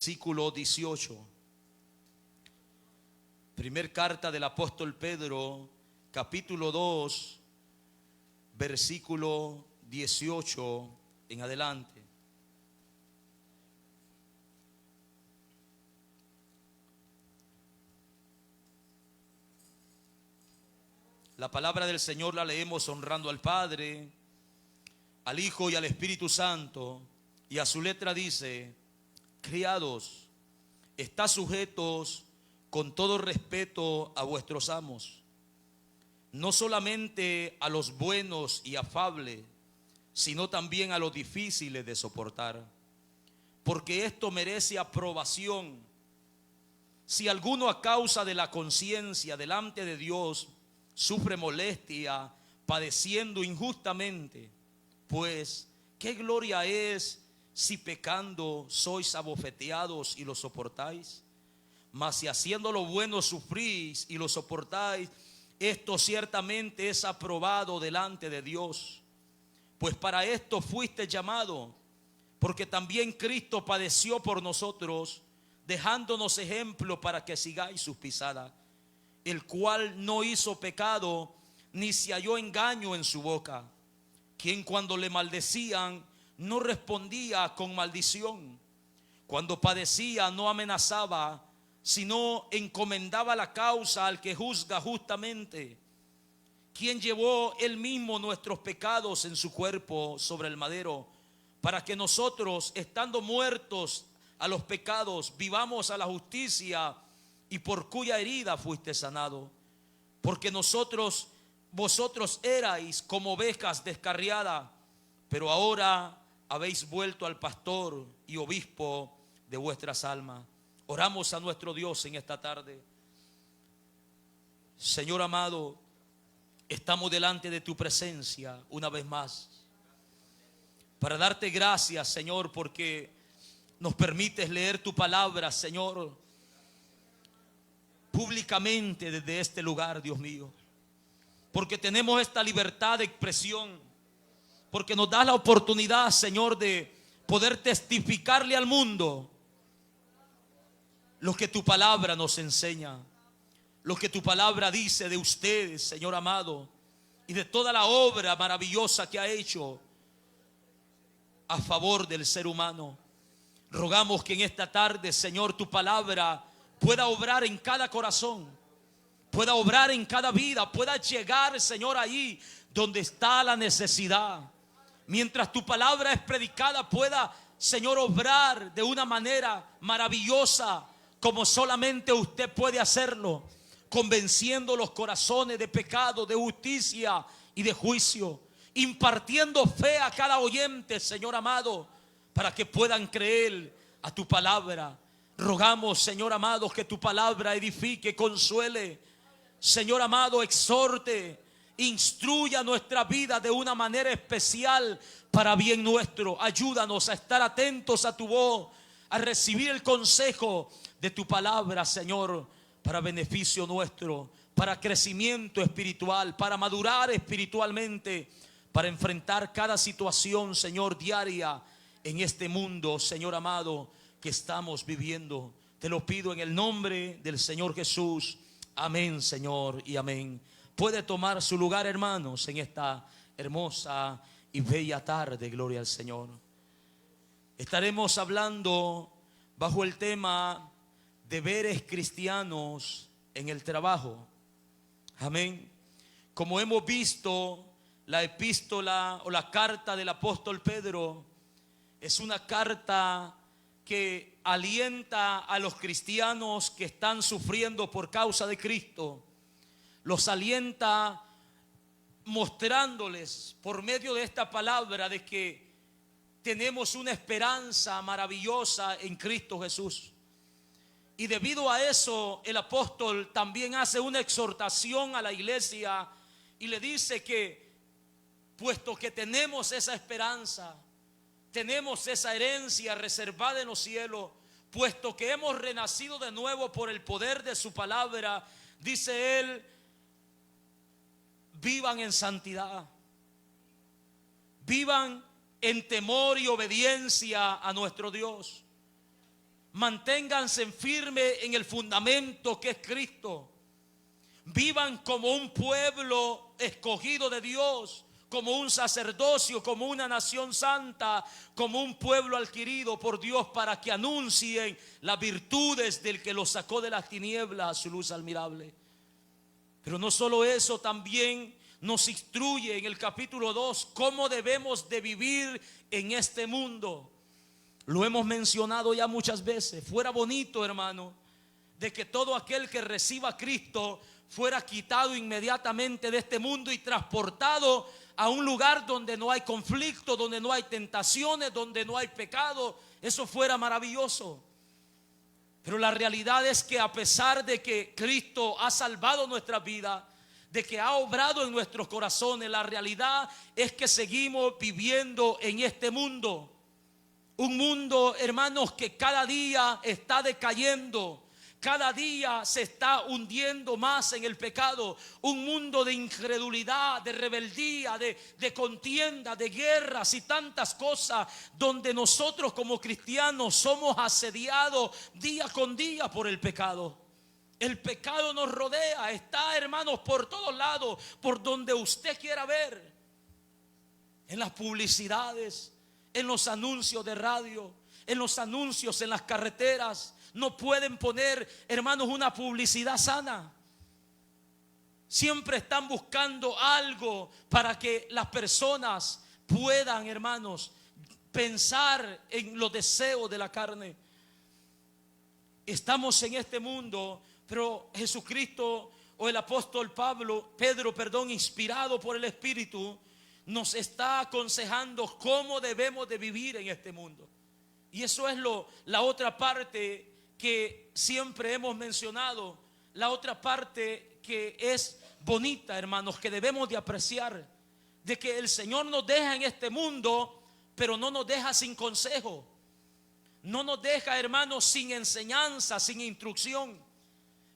Versículo 18. Primer carta del apóstol Pedro, capítulo 2, versículo 18 en adelante. La palabra del Señor la leemos honrando al Padre, al Hijo y al Espíritu Santo. Y a su letra dice: criados, estad sujetos con todo respeto a vuestros amos, no solamente a los buenos y afables, sino también a los difíciles de soportar, porque esto merece aprobación. Si alguno a causa de la conciencia delante de Dios sufre molestia, padeciendo injustamente, pues qué gloria es si pecando sois abofeteados y lo soportáis. Mas si haciendo lo bueno sufrís y lo soportáis, esto ciertamente es aprobado delante de Dios. Pues para esto fuiste llamado, porque también Cristo padeció por nosotros, dejándonos ejemplo para que sigáis sus pisadas, el cual no hizo pecado, ni se halló engaño en su boca, quien cuando le maldecían no respondía con maldición, cuando padecía no amenazaba, sino encomendaba la causa al que juzga justamente, quien llevó él mismo nuestros pecados en su cuerpo sobre el madero, para que nosotros, estando muertos a los pecados, vivamos a la justicia, y por cuya herida fuiste sanado. Porque vosotros erais como ovejas descarriadas, pero ahora habéis vuelto al pastor y obispo de vuestras almas. Oramos a nuestro Dios en esta tarde. Señor amado, estamos delante de tu presencia una vez más para darte gracias, Señor, porque nos permites leer tu palabra, Señor, públicamente desde este lugar, Dios mío. Porque tenemos esta libertad de expresión, porque nos da la oportunidad, Señor, de poder testificarle al mundo lo que tu palabra nos enseña, lo que tu palabra dice de ustedes, Señor amado, y de toda la obra maravillosa que ha hecho a favor del ser humano. Rogamos que en esta tarde, Señor, tu palabra pueda obrar en cada corazón, pueda obrar en cada vida, pueda llegar, Señor, ahí donde está la necesidad. Mientras tu palabra es predicada, pueda, Señor, obrar de una manera maravillosa, como solamente usted puede hacerlo, convenciendo los corazones de pecado, de justicia y de juicio, impartiendo fe a cada oyente, Señor amado, para que puedan creer a tu palabra. Rogamos, Señor amado, que tu palabra edifique, consuele, Señor amado, exhorte, instruya nuestra vida de una manera especial para bien nuestro. Ayúdanos a estar atentos a tu voz, a recibir el consejo de tu palabra, Señor, para beneficio nuestro, para crecimiento espiritual, para madurar espiritualmente, para enfrentar cada situación, Señor, diaria en este mundo, Señor amado, que estamos viviendo. Te lo pido en el nombre del Señor Jesús. Amén, Señor, y amén. Puede tomar su lugar, hermanos, en esta hermosa y bella tarde. Gloria al Señor. Estaremos hablando bajo el tema deberes cristianos en el trabajo. Amén. Como hemos visto, la epístola o la carta del apóstol Pedro es una carta que alienta a los cristianos que están sufriendo por causa de Cristo. Los alienta mostrándoles por medio de esta palabra de que tenemos una esperanza maravillosa en Cristo Jesús. Y debido a eso, el apóstol también hace una exhortación a la iglesia y le dice que, puesto que tenemos esa esperanza, tenemos esa herencia reservada en los cielos, puesto que hemos renacido de nuevo por el poder de su palabra, dice él, vivan en santidad, vivan en temor y obediencia a nuestro Dios. Manténganse firme en el fundamento que es Cristo. Vivan como un pueblo escogido de Dios, como un sacerdocio, como una nación santa, como un pueblo adquirido por Dios, para que anuncien las virtudes del que los sacó de las tinieblas a su luz admirable. Pero no solo eso, también nos instruye en el capítulo 2 cómo debemos de vivir en este mundo. Lo hemos mencionado ya muchas veces. Fuera bonito, hermano, de que todo aquel que reciba a Cristo fuera quitado inmediatamente de este mundo y transportado a un lugar donde no hay conflicto, donde no hay tentaciones, donde no hay pecado. Eso fuera maravilloso. Pero la realidad es que a pesar de que Cristo ha salvado nuestra vida, de que ha obrado en nuestros corazones, la realidad es que seguimos viviendo en este mundo. Un mundo, hermanos, que cada día está decayendo. Cada día se está hundiendo más en el pecado. Un mundo de incredulidad, de rebeldía, de contienda, de guerras y tantas cosas, donde nosotros como cristianos somos asediados día con día por el pecado. El pecado nos rodea, está, hermanos, por todos lados, por donde usted quiera ver. En las publicidades, en los anuncios de radio, en los anuncios en las carreteras. No pueden poner, hermanos, una publicidad sana. Siempre están buscando algo para que las personas puedan, hermanos, pensar en los deseos de la carne. Estamos en este mundo, pero Jesucristo, o el apóstol Pedro, inspirado por el Espíritu, nos está aconsejando cómo debemos de vivir en este mundo. Y eso es la otra parte que siempre hemos mencionado, la otra parte que es bonita, hermanos, que debemos de apreciar, de que el Señor nos deja en este mundo, pero no nos deja sin consejo, no nos deja, hermanos, sin enseñanza, sin instrucción.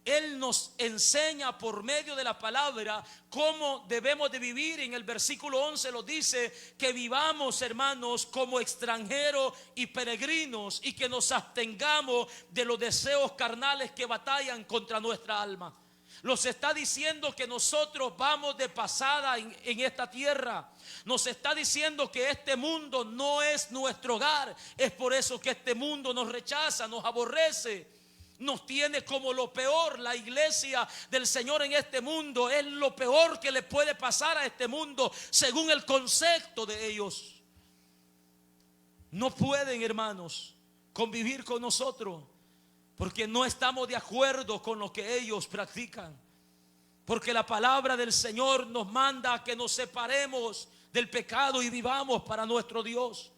Él nos enseña por medio de la palabra cómo debemos de vivir. En el versículo 11 lo dice, que vivamos, hermanos, como extranjeros y peregrinos, y que nos abstengamos de los deseos carnales que batallan contra nuestra alma. Nos está diciendo que nosotros vamos de pasada en esta tierra. Nos está diciendo que este mundo no es nuestro hogar. Es por eso que este mundo nos rechaza, nos aborrece, nos tiene como lo peor. La iglesia del Señor en este mundo es lo peor que le puede pasar a este mundo, según el concepto de ellos. No pueden, hermanos, convivir con nosotros, porque no estamos de acuerdo con lo que ellos practican. Porque la palabra del Señor nos manda a que nos separemos del pecado y vivamos para nuestro Dios.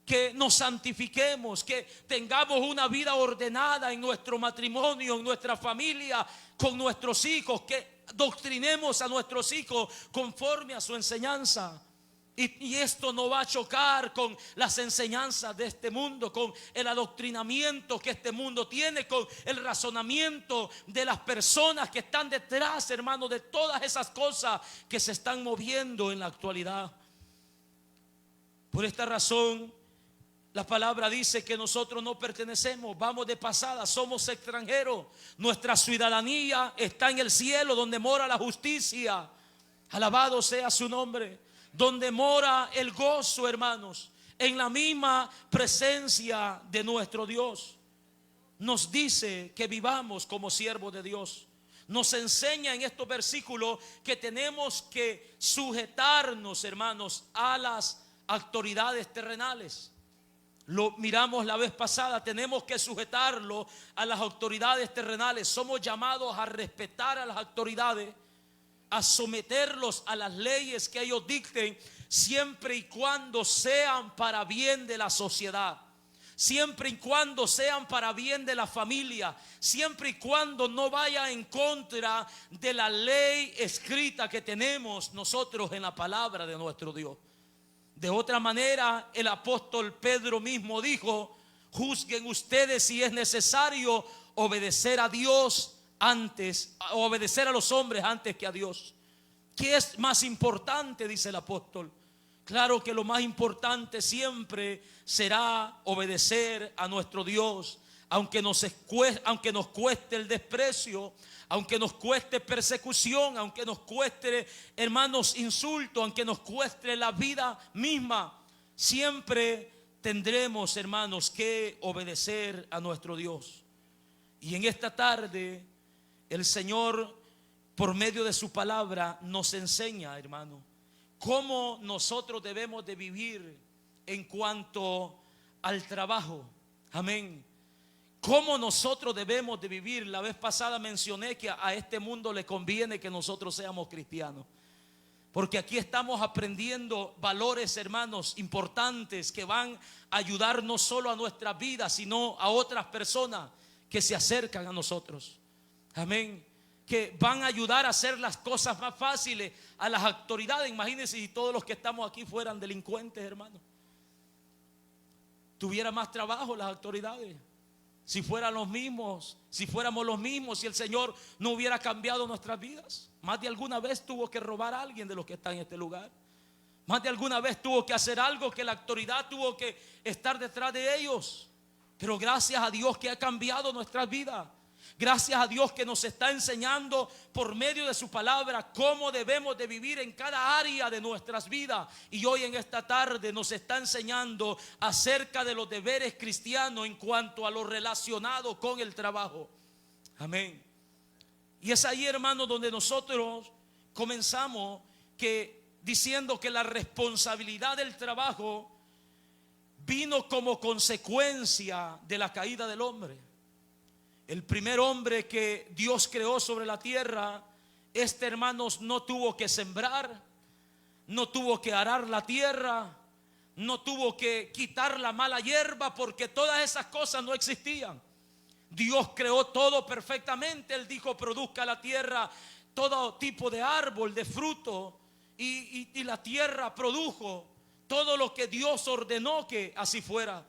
Que nos santifiquemos, que tengamos una vida ordenada en nuestro matrimonio, en nuestra familia, con nuestros hijos, que doctrinemos a nuestros hijos conforme a su enseñanza. Y esto no va a chocar con las enseñanzas de este mundo, con el adoctrinamiento que este mundo tiene, con el razonamiento de las personas que están detrás, hermanos, de todas esas cosas que se están moviendo en la actualidad. Por esta razón, la palabra dice que nosotros no pertenecemos, vamos de pasada, somos extranjeros. Nuestra ciudadanía está en el cielo, donde mora la justicia. Alabado sea su nombre. Donde mora el gozo, hermanos, en la misma presencia de nuestro Dios. Nos dice que vivamos como siervos de Dios. Nos enseña en estos versículos que tenemos que sujetarnos, hermanos, a las autoridades terrenales. Lo miramos la vez pasada, tenemos que sujetarlo a las autoridades terrenales. Somos llamados a respetar a las autoridades, a someterlos a las leyes que ellos dicten, siempre y cuando sean para bien de la sociedad, siempre y cuando sean para bien de la familia, siempre y cuando no vaya en contra de la ley escrita que tenemos nosotros en la palabra de nuestro Dios. De otra manera, el apóstol Pedro mismo dijo: juzguen ustedes si es necesario obedecer a Dios antes, obedecer a los hombres antes que a Dios. ¿Qué es más importante?, dice el apóstol. Claro que lo más importante siempre será obedecer a nuestro Dios, aunque nos cueste el desprecio, aunque nos cueste persecución, aunque nos cueste, hermanos, insulto, aunque nos cueste la vida misma, siempre tendremos, hermanos, que obedecer a nuestro Dios. Y en esta tarde el Señor, por medio de su palabra, nos enseña, hermano, cómo nosotros debemos de vivir en cuanto al trabajo. Amén. Cómo nosotros debemos de vivir. La vez pasada mencioné que a este mundo le conviene que nosotros seamos cristianos, porque aquí estamos aprendiendo valores, hermanos, importantes que van a ayudar no solo a nuestras vidas, sino a otras personas que se acercan a nosotros. Amén. Que van a ayudar a hacer las cosas más fáciles a las autoridades. Imagínense si todos los que estamos aquí fueran delincuentes, hermanos. Tuviera más trabajo las autoridades. Si fueran los mismos, si fuéramos los mismos, si el Señor no hubiera cambiado nuestras vidas. Más de alguna vez tuvo que robar a alguien de los que están en este lugar. Más de alguna vez tuvo que hacer algo que la autoridad tuvo que estar detrás de ellos. Pero gracias a Dios que ha cambiado nuestras vidas. Gracias a Dios que nos está enseñando por medio de su palabra cómo debemos de vivir en cada área de nuestras vidas. Y hoy en esta tarde nos está enseñando acerca de los deberes cristianos en cuanto a lo relacionado con el trabajo. Amén. Y es ahí, hermano, donde nosotros comenzamos diciendo que la responsabilidad del trabajo vino como consecuencia de la caída del hombre. El primer hombre que Dios creó sobre la tierra, hermanos, no tuvo que sembrar, no tuvo que arar la tierra, no tuvo que quitar la mala hierba, porque todas esas cosas no existían. Dios creó todo perfectamente. Él dijo: produzca la tierra todo tipo de árbol, de fruto, y la tierra produjo todo lo que Dios ordenó que así fuera.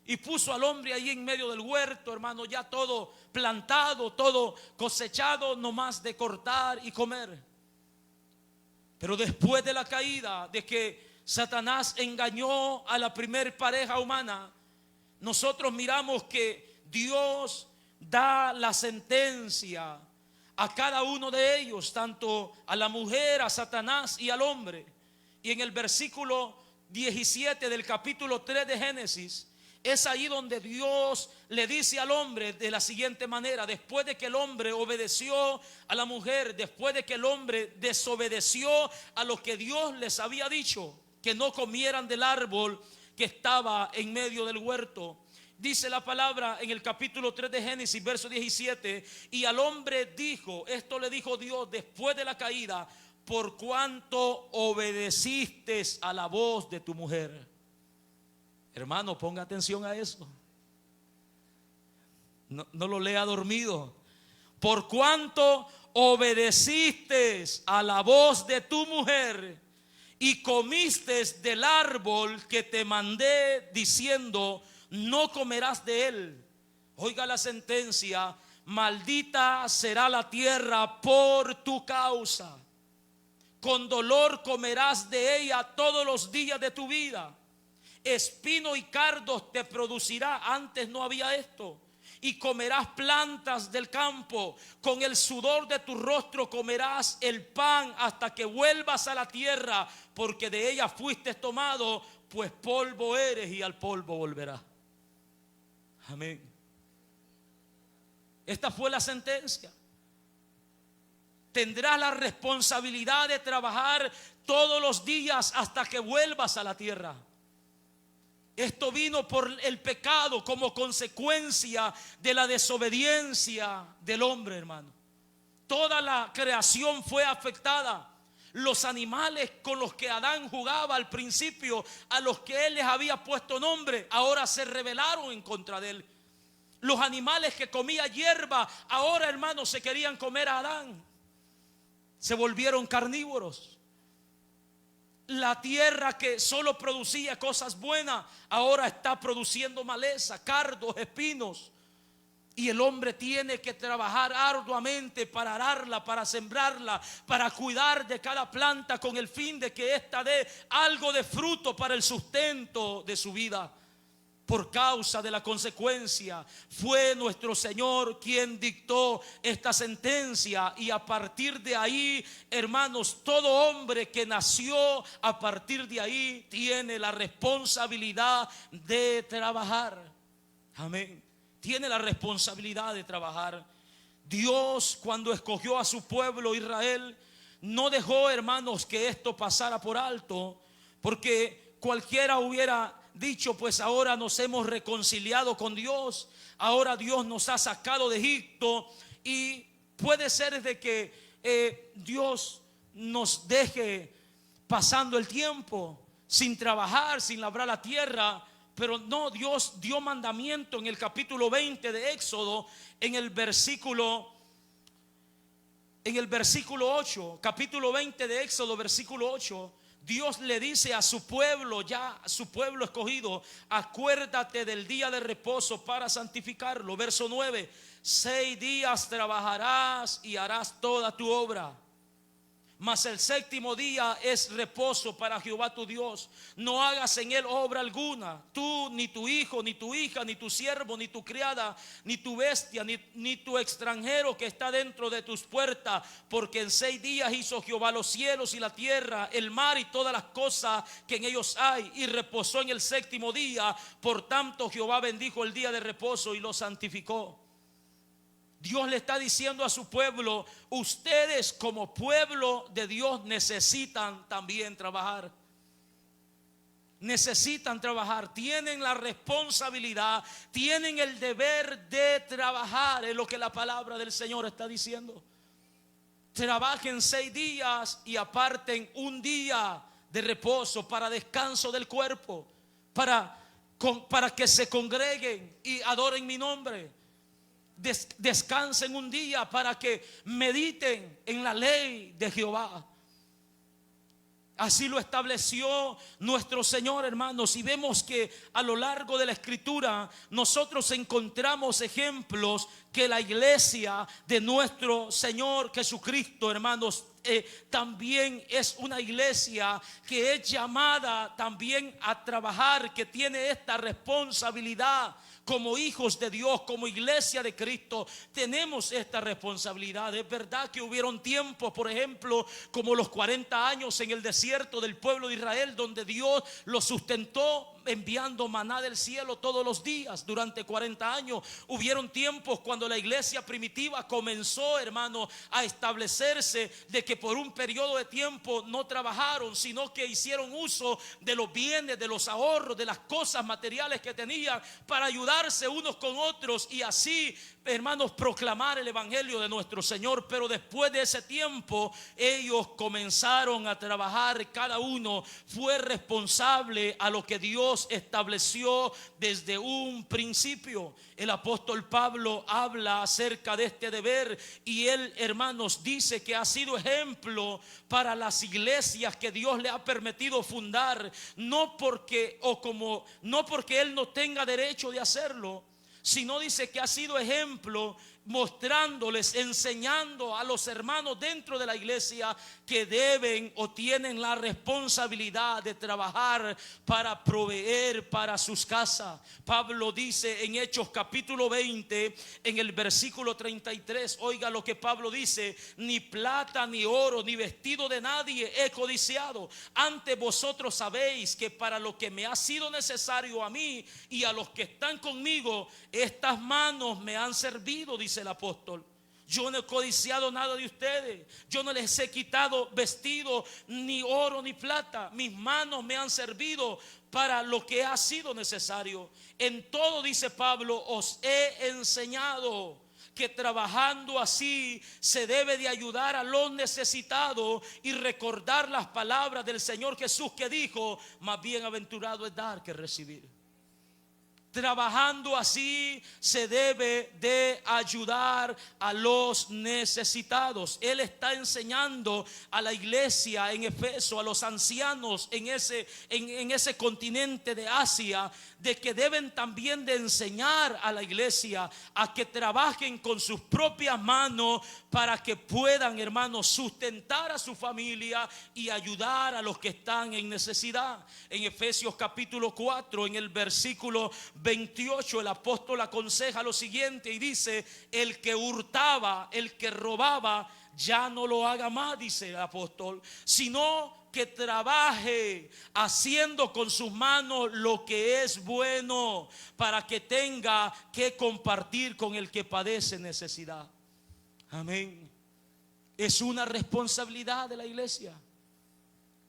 Y puso al hombre ahí en medio del huerto, hermano, ya todo plantado, todo cosechado, no más de cortar y comer. Pero después de la caída, de que Satanás engañó a la primer pareja humana, nosotros miramos que Dios da la sentencia a cada uno de ellos, tanto a la mujer, a Satanás y al hombre. Y en el versículo 17 del capítulo 3 de Génesis, es ahí donde Dios le dice al hombre de la siguiente manera: después de que el hombre obedeció a la mujer, después de que el hombre desobedeció a lo que Dios les había dicho, que no comieran del árbol que estaba en medio del huerto, dice la palabra en el capítulo 3 de Génesis, verso 17: y al hombre dijo, esto le dijo Dios después de la caída: por cuanto obedeciste a la voz de tu mujer. Hermano, ponga atención a eso. No lo lea dormido. Por cuanto obedeciste a la voz de tu mujer y comiste del árbol que te mandé diciendo: no comerás de él. Oiga la sentencia: maldita será la tierra por tu causa. Con dolor comerás de ella todos los días de tu vida. Espino y cardos te producirá. Antes no había esto. Y comerás plantas del campo. Con el sudor de tu rostro comerás el pan hasta que vuelvas a la tierra, porque de ella fuiste tomado, pues polvo eres y al polvo volverás. Amén. Esta fue la sentencia. Tendrás la responsabilidad de trabajar todos los días hasta que vuelvas a la tierra. Esto vino por el pecado como consecuencia de la desobediencia del hombre, hermano. Toda la creación fue afectada. Los animales con los que Adán jugaba al principio, a los que él les había puesto nombre, ahora se rebelaron en contra de él. Los animales que comía hierba, ahora, hermanos, se querían comer a Adán. Se volvieron carnívoros. La tierra que solo producía cosas buenas, ahora está produciendo maleza, cardos, espinos. Y el hombre tiene que trabajar arduamente para ararla, para sembrarla, para cuidar de cada planta con el fin de que ésta dé algo de fruto para el sustento de su vida. por causa de la consecuencia. Fue nuestro Señor quien dictó esta sentencia, y a partir de ahí, hermanos, todo hombre que nació a partir de ahí tiene la responsabilidad de trabajar. Amén. Tiene la responsabilidad de trabajar. Dios, cuando escogió a su pueblo Israel, no dejó, hermanos, que esto pasara por alto, porque cualquiera hubiera dicho: pues ahora nos hemos reconciliado con Dios, ahora Dios nos ha sacado de Egipto, y puede ser de que Dios nos deje pasando el tiempo sin trabajar, sin labrar la tierra. Pero no, Dios dio mandamiento en el capítulo 20 de Éxodo, en el versículo 8, capítulo 20 de Éxodo, versículo 8. Dios le dice a su pueblo, ya a su pueblo escogido: acuérdate del día de reposo para santificarlo. Verso 9: 6 días trabajarás y harás toda tu obra, mas el séptimo día es reposo para Jehová tu Dios. No hagas en él obra alguna, tú, ni tu hijo, ni tu hija, ni tu siervo, ni tu criada, ni tu bestia, ni tu extranjero que está dentro de tus puertas. Porque en 6 días hizo Jehová los cielos y la tierra, el mar y todas las cosas que en ellos hay, y reposó en el séptimo día. Por tanto Jehová bendijo el día de reposo y lo santificó. Dios le está diciendo a su pueblo: ustedes como pueblo de Dios necesitan también trabajar. Necesitan trabajar, tienen la responsabilidad, tienen el deber de trabajar. Es lo que la palabra del Señor está diciendo. Trabajen 6 días y aparten un día de reposo para descanso del cuerpo, para que se congreguen y adoren mi nombre. Descansen un día para que mediten en la ley de Jehová. Así lo estableció nuestro Señor, hermanos. Y vemos que a lo largo de la Escritura nosotros encontramos ejemplos que la iglesia de nuestro Señor Jesucristo, hermanos, también es una iglesia que es llamada también a trabajar, que tiene esta responsabilidad. Como hijos de Dios, como iglesia de Cristo, tenemos esta responsabilidad. Es verdad que hubieron tiempos, por ejemplo, como los 40 años en el desierto del pueblo de Israel, donde Dios los sustentó enviando maná del cielo todos los días durante 40 años. Hubieron tiempos cuando la iglesia primitiva comenzó, hermano, a establecerse, de que por un periodo de tiempo no trabajaron, sino que hicieron uso de los bienes, de los ahorros, de las cosas materiales que tenían, para ayudarse unos con otros y así, hermanos, proclamar el evangelio de nuestro Señor. Pero después de ese tiempo ellos comenzaron a trabajar. Cada uno fue responsable a lo que Dios estableció desde un principio. El apóstol Pablo habla acerca de este deber, y él, hermanos, dice que ha sido ejemplo para las iglesias que Dios le ha permitido fundar, no porque él no tenga derecho de hacerlo, sino dice que ha sido ejemplo, mostrándoles, enseñando a los hermanos dentro de la iglesia que deben o tienen la responsabilidad de trabajar para proveer para sus casas. Pablo dice en Hechos capítulo 20, en el versículo 33, oiga lo que Pablo dice: ni plata, ni oro, ni vestido de nadie he codiciado. Antes vosotros sabéis que para lo que me ha sido necesario a mí y a los que están conmigo, estas manos me han servido, dice el apóstol. Yo no he codiciado nada de ustedes. Yo no les he quitado vestido, ni oro, ni plata. Mis manos me han servido para lo que ha sido necesario. En todo, dice Pablo, os he enseñado que trabajando así se debe de ayudar a los necesitados y recordar las palabras del Señor Jesús, que dijo: más bienaventurado es dar que recibir. Trabajando así se debe de ayudar a los necesitados. Él está enseñando a la iglesia en Efeso, a los ancianos en ese continente de Asia, de que deben también de enseñar a la iglesia a que trabajen con sus propias manos para que puedan, hermanos, sustentar a su familia y ayudar a los que están en necesidad. En Efesios capítulo 4, en el versículo 28, el apóstol aconseja lo siguiente y dice: el que hurtaba, el que robaba, ya no lo haga más, dice el apóstol, sino que trabaje haciendo con sus manos lo que es bueno, para que tenga que compartir con el que padece necesidad. Amén. Es una responsabilidad de la iglesia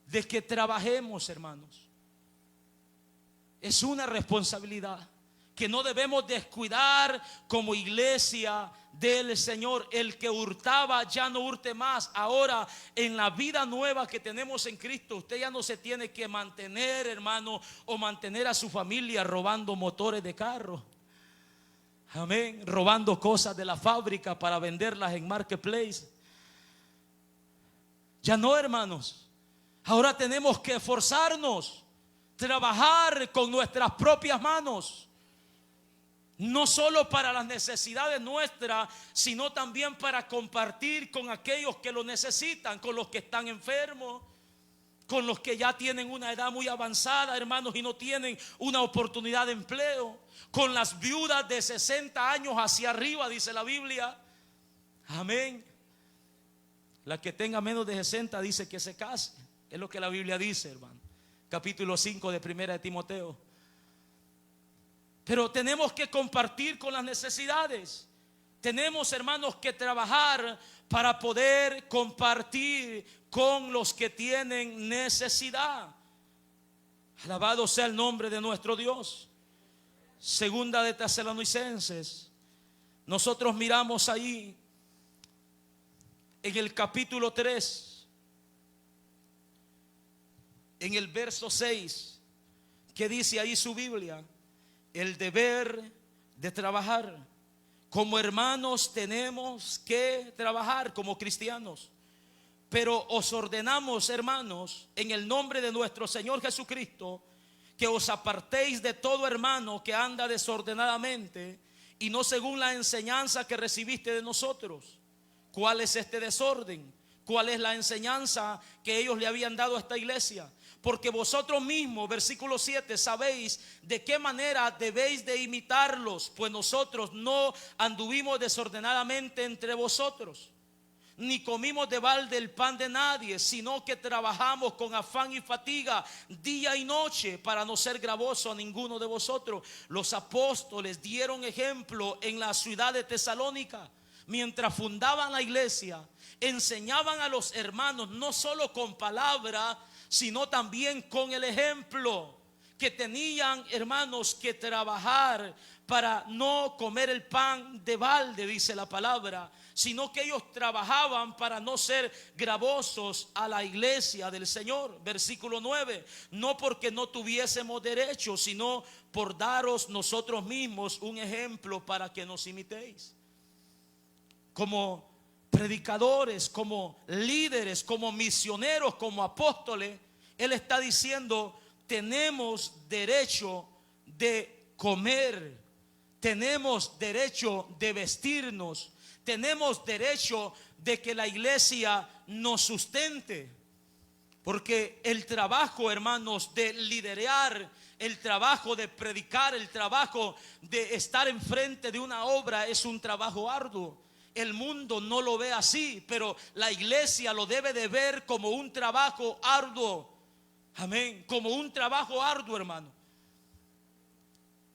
de que trabajemos, hermanos. Es una responsabilidad que no debemos descuidar como iglesia del Señor. El que hurtaba ya no hurte más. Ahora, en la vida nueva que tenemos en Cristo, usted ya no se tiene que mantener, hermano, o mantener a su familia robando motores de carro. Amén. Robando cosas de la fábrica para venderlas en Marketplace. Ya no, hermanos. Ahora tenemos que esforzarnos, trabajar con nuestras propias manos. No solo para las necesidades nuestras, sino también para compartir con aquellos que lo necesitan, con los que están enfermos, con los que ya tienen una edad muy avanzada, hermanos, y no tienen una oportunidad de empleo, con las viudas de 60 años hacia arriba, dice la Biblia. Amén. La que tenga menos de 60 dice que se case. Es lo que la Biblia dice, hermano. Capítulo 5 de Primera de Timoteo. Pero tenemos que compartir con las necesidades. Tenemos, hermanos, que trabajar para poder compartir con los que tienen necesidad. Alabado sea el nombre de nuestro Dios. Segunda de Tesalonicenses. Nosotros miramos ahí en el capítulo 3, en el verso 6, que dice ahí su Biblia: el deber de trabajar. Como hermanos tenemos que trabajar como cristianos. Pero os ordenamos, hermanos, en el nombre de nuestro Señor Jesucristo, que os apartéis de todo hermano que anda desordenadamente y no según la enseñanza que recibiste de nosotros. ¿Cuál es este desorden? ¿Cuál es la enseñanza que ellos le habían dado a esta iglesia? Porque vosotros mismos, versículo 7, sabéis de qué manera debéis de imitarlos, pues nosotros no anduvimos desordenadamente entre vosotros, ni comimos de balde el pan de nadie, sino que trabajamos con afán y fatiga día y noche para no ser gravoso a ninguno de vosotros. Los apóstoles dieron ejemplo en la ciudad de Tesalónica. Mientras fundaban la iglesia, enseñaban a los hermanos no solo con palabra, sino también con el ejemplo, que tenían, hermanos, que trabajar para no comer el pan de balde, dice la palabra, sino que ellos trabajaban para no ser gravosos a la iglesia del Señor. Versículo 9: no porque no tuviésemos derecho, sino por daros nosotros mismos un ejemplo para que nos imitéis. Como predicadores, como líderes, como misioneros, como apóstoles, él está diciendo: tenemos derecho de comer, tenemos derecho de vestirnos, tenemos derecho de que la iglesia nos sustente. Porque el trabajo, hermanos, de liderar, el trabajo de predicar, el trabajo de estar enfrente de una obra es un trabajo arduo. El mundo no lo ve así, pero la iglesia lo debe de ver como un trabajo arduo. Amén. Como un trabajo arduo, hermano.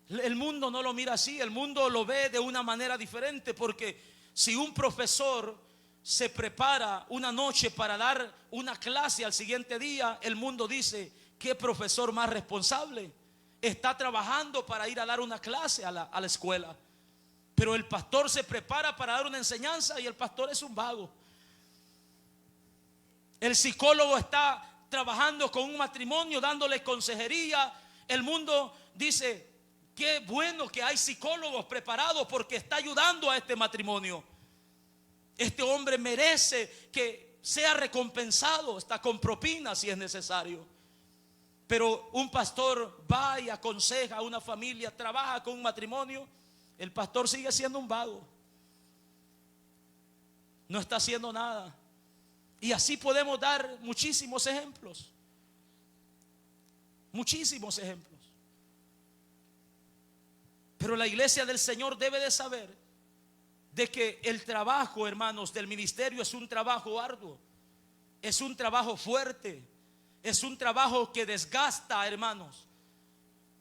El mundo no lo mira así. El mundo lo ve de una manera diferente. Porque si un profesor se prepara una noche para dar una clase al siguiente día, el mundo dice: ¿qué profesor más responsable? Está trabajando para ir a dar una clase a la escuela. Pero el pastor se prepara para dar una enseñanza y el pastor es un vago. El psicólogo está trabajando con un matrimonio, dándole consejería. El mundo dice: qué bueno que hay psicólogos preparados porque está ayudando a este matrimonio. Este hombre merece que sea recompensado, está con propina si es necesario. Pero un pastor va y aconseja a una familia, trabaja con un matrimonio, el pastor sigue siendo un vago, no está haciendo nada. Y así podemos dar muchísimos ejemplos. Muchísimos ejemplos. Pero la iglesia del Señor debe de saber de que el trabajo, hermanos, del ministerio es un trabajo arduo, es un trabajo fuerte, es un trabajo que desgasta, hermanos,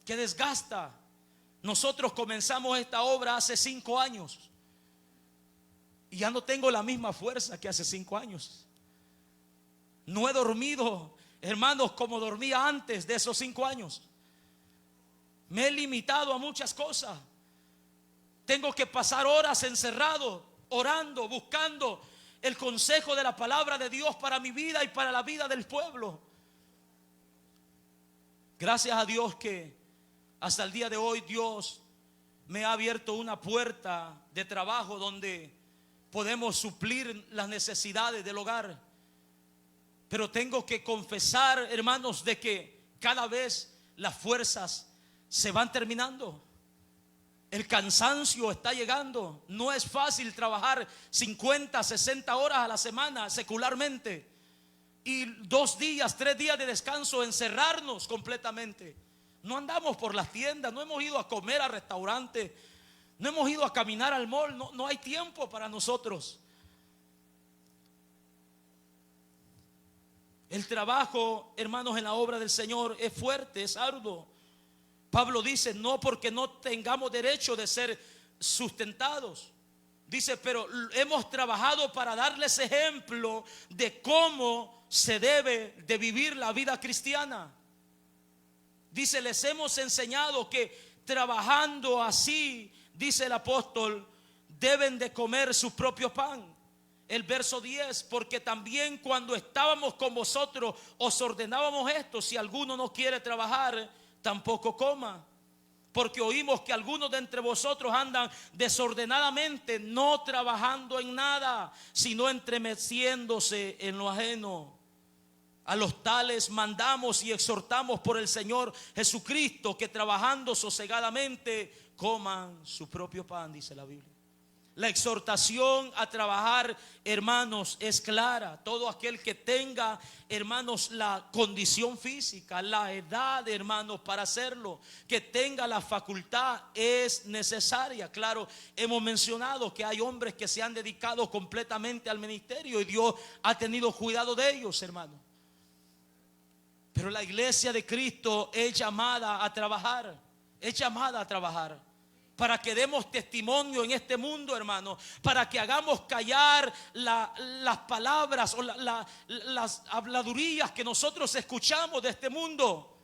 que desgasta. Nosotros comenzamos esta obra hace 5 años y ya no tengo la misma fuerza que hace 5 años. No he dormido, hermanos, como dormía antes de esos 5 años. Me he limitado a muchas cosas. Tengo que pasar horas encerrado, orando, buscando el consejo de la palabra de Dios para mi vida y para la vida del pueblo. Gracias a Dios que hasta el día de hoy Dios me ha abierto una puerta de trabajo donde podemos suplir las necesidades del hogar. Pero tengo que confesar, hermanos, de que cada vez las fuerzas se van terminando. El cansancio está llegando. No es fácil trabajar 50, 60 horas a la semana secularmente y 2 días, 3 días de descanso, encerrarnos completamente. No andamos por las tiendas, no hemos ido a comer a restaurantes, no hemos ido a caminar al mall. No hay tiempo para nosotros. El trabajo, hermanos, en la obra del Señor es fuerte, es arduo. Pablo dice, no porque no tengamos derecho de ser sustentados. Dice, pero hemos trabajado para darles ejemplo de cómo se debe de vivir la vida cristiana. Dice, les hemos enseñado que trabajando así, dice el apóstol, deben de comer su propio pan. El verso 10, porque también cuando estábamos con vosotros os ordenábamos esto: si alguno no quiere trabajar, tampoco coma. Porque oímos que algunos de entre vosotros andan desordenadamente, no trabajando en nada, sino entremeciéndose en lo ajeno. A los tales mandamos y exhortamos por el Señor Jesucristo que trabajando sosegadamente coman su propio pan, dice la Biblia. La exhortación a trabajar, hermanos, es clara. Todo aquel que tenga, hermanos, la condición física, la edad, hermanos, para hacerlo, que tenga la facultad, es necesaria. Claro, hemos mencionado que hay hombres que se han dedicado completamente al ministerio y Dios ha tenido cuidado de ellos, hermanos. Pero la iglesia de Cristo es llamada a trabajar, es llamada a trabajar. Para que demos testimonio en este mundo, hermano. Para que hagamos callar las palabras o las habladurías que nosotros escuchamos de este mundo.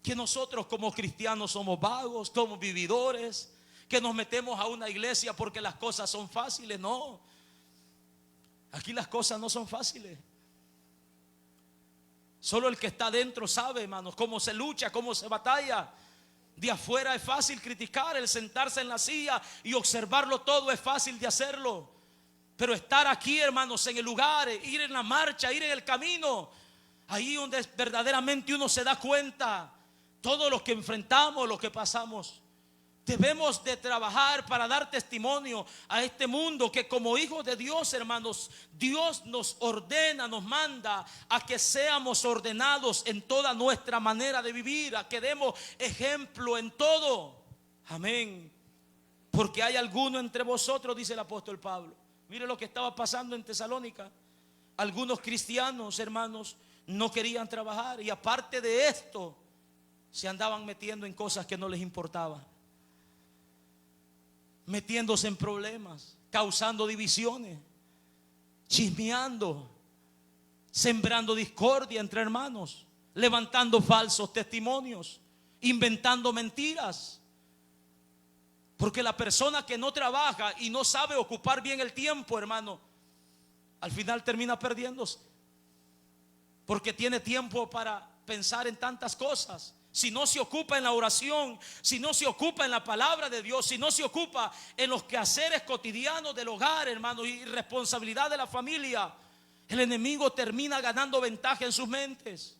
Que nosotros como cristianos somos vagos, somos vividores, que nos metemos a una iglesia porque las cosas son fáciles. No, aquí las cosas no son fáciles. Solo el que está adentro sabe, hermanos, cómo se lucha, cómo se batalla. De afuera es fácil criticar, el sentarse en la silla y observarlo todo es fácil de hacerlo. Pero estar aquí, hermanos, en el lugar, ir en la marcha, ir en el camino, ahí donde verdaderamente uno se da cuenta todo lo que enfrentamos, lo que pasamos. Debemos de trabajar para dar testimonio a este mundo que como hijos de Dios, hermanos, Dios nos ordena, nos manda a que seamos ordenados en toda nuestra manera de vivir, a que demos ejemplo en todo. Amén. Porque hay alguno entre vosotros, dice el apóstol Pablo. Mire lo que estaba pasando en Tesalónica. Algunos cristianos, hermanos, no querían trabajar y aparte de esto, se andaban metiendo en cosas que no les importaban. Metiéndose en problemas, causando divisiones, chismeando, sembrando discordia entre hermanos, levantando falsos testimonios, inventando mentiras. Porque la persona que no trabaja y no sabe ocupar bien el tiempo, hermano, al final termina perdiéndose. Porque tiene tiempo para pensar en tantas cosas. Si no se ocupa en la oración, si no se ocupa en la palabra de Dios, si no se ocupa en los quehaceres cotidianos del hogar, hermano, y responsabilidad de la familia, el enemigo termina ganando ventaja en sus mentes.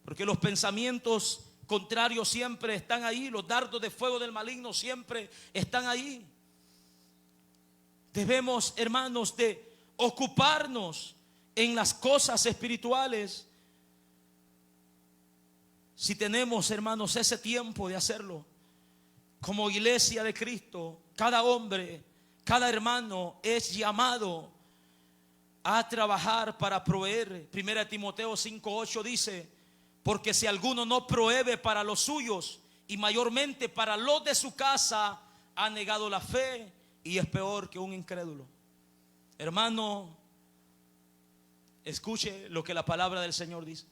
Porque los pensamientos contrarios siempre están ahí, los dardos de fuego del maligno siempre están ahí. Debemos, hermanos, de ocuparnos en las cosas espirituales. Si tenemos, hermanos, ese tiempo de hacerlo, como iglesia de Cristo, cada hombre, cada hermano es llamado a trabajar para proveer. 1 Timoteo 5:8 dice: porque si alguno no provee para los suyos y mayormente para los de su casa, ha negado la fe y es peor que un incrédulo. Hermano, escuche lo que la palabra del Señor dice.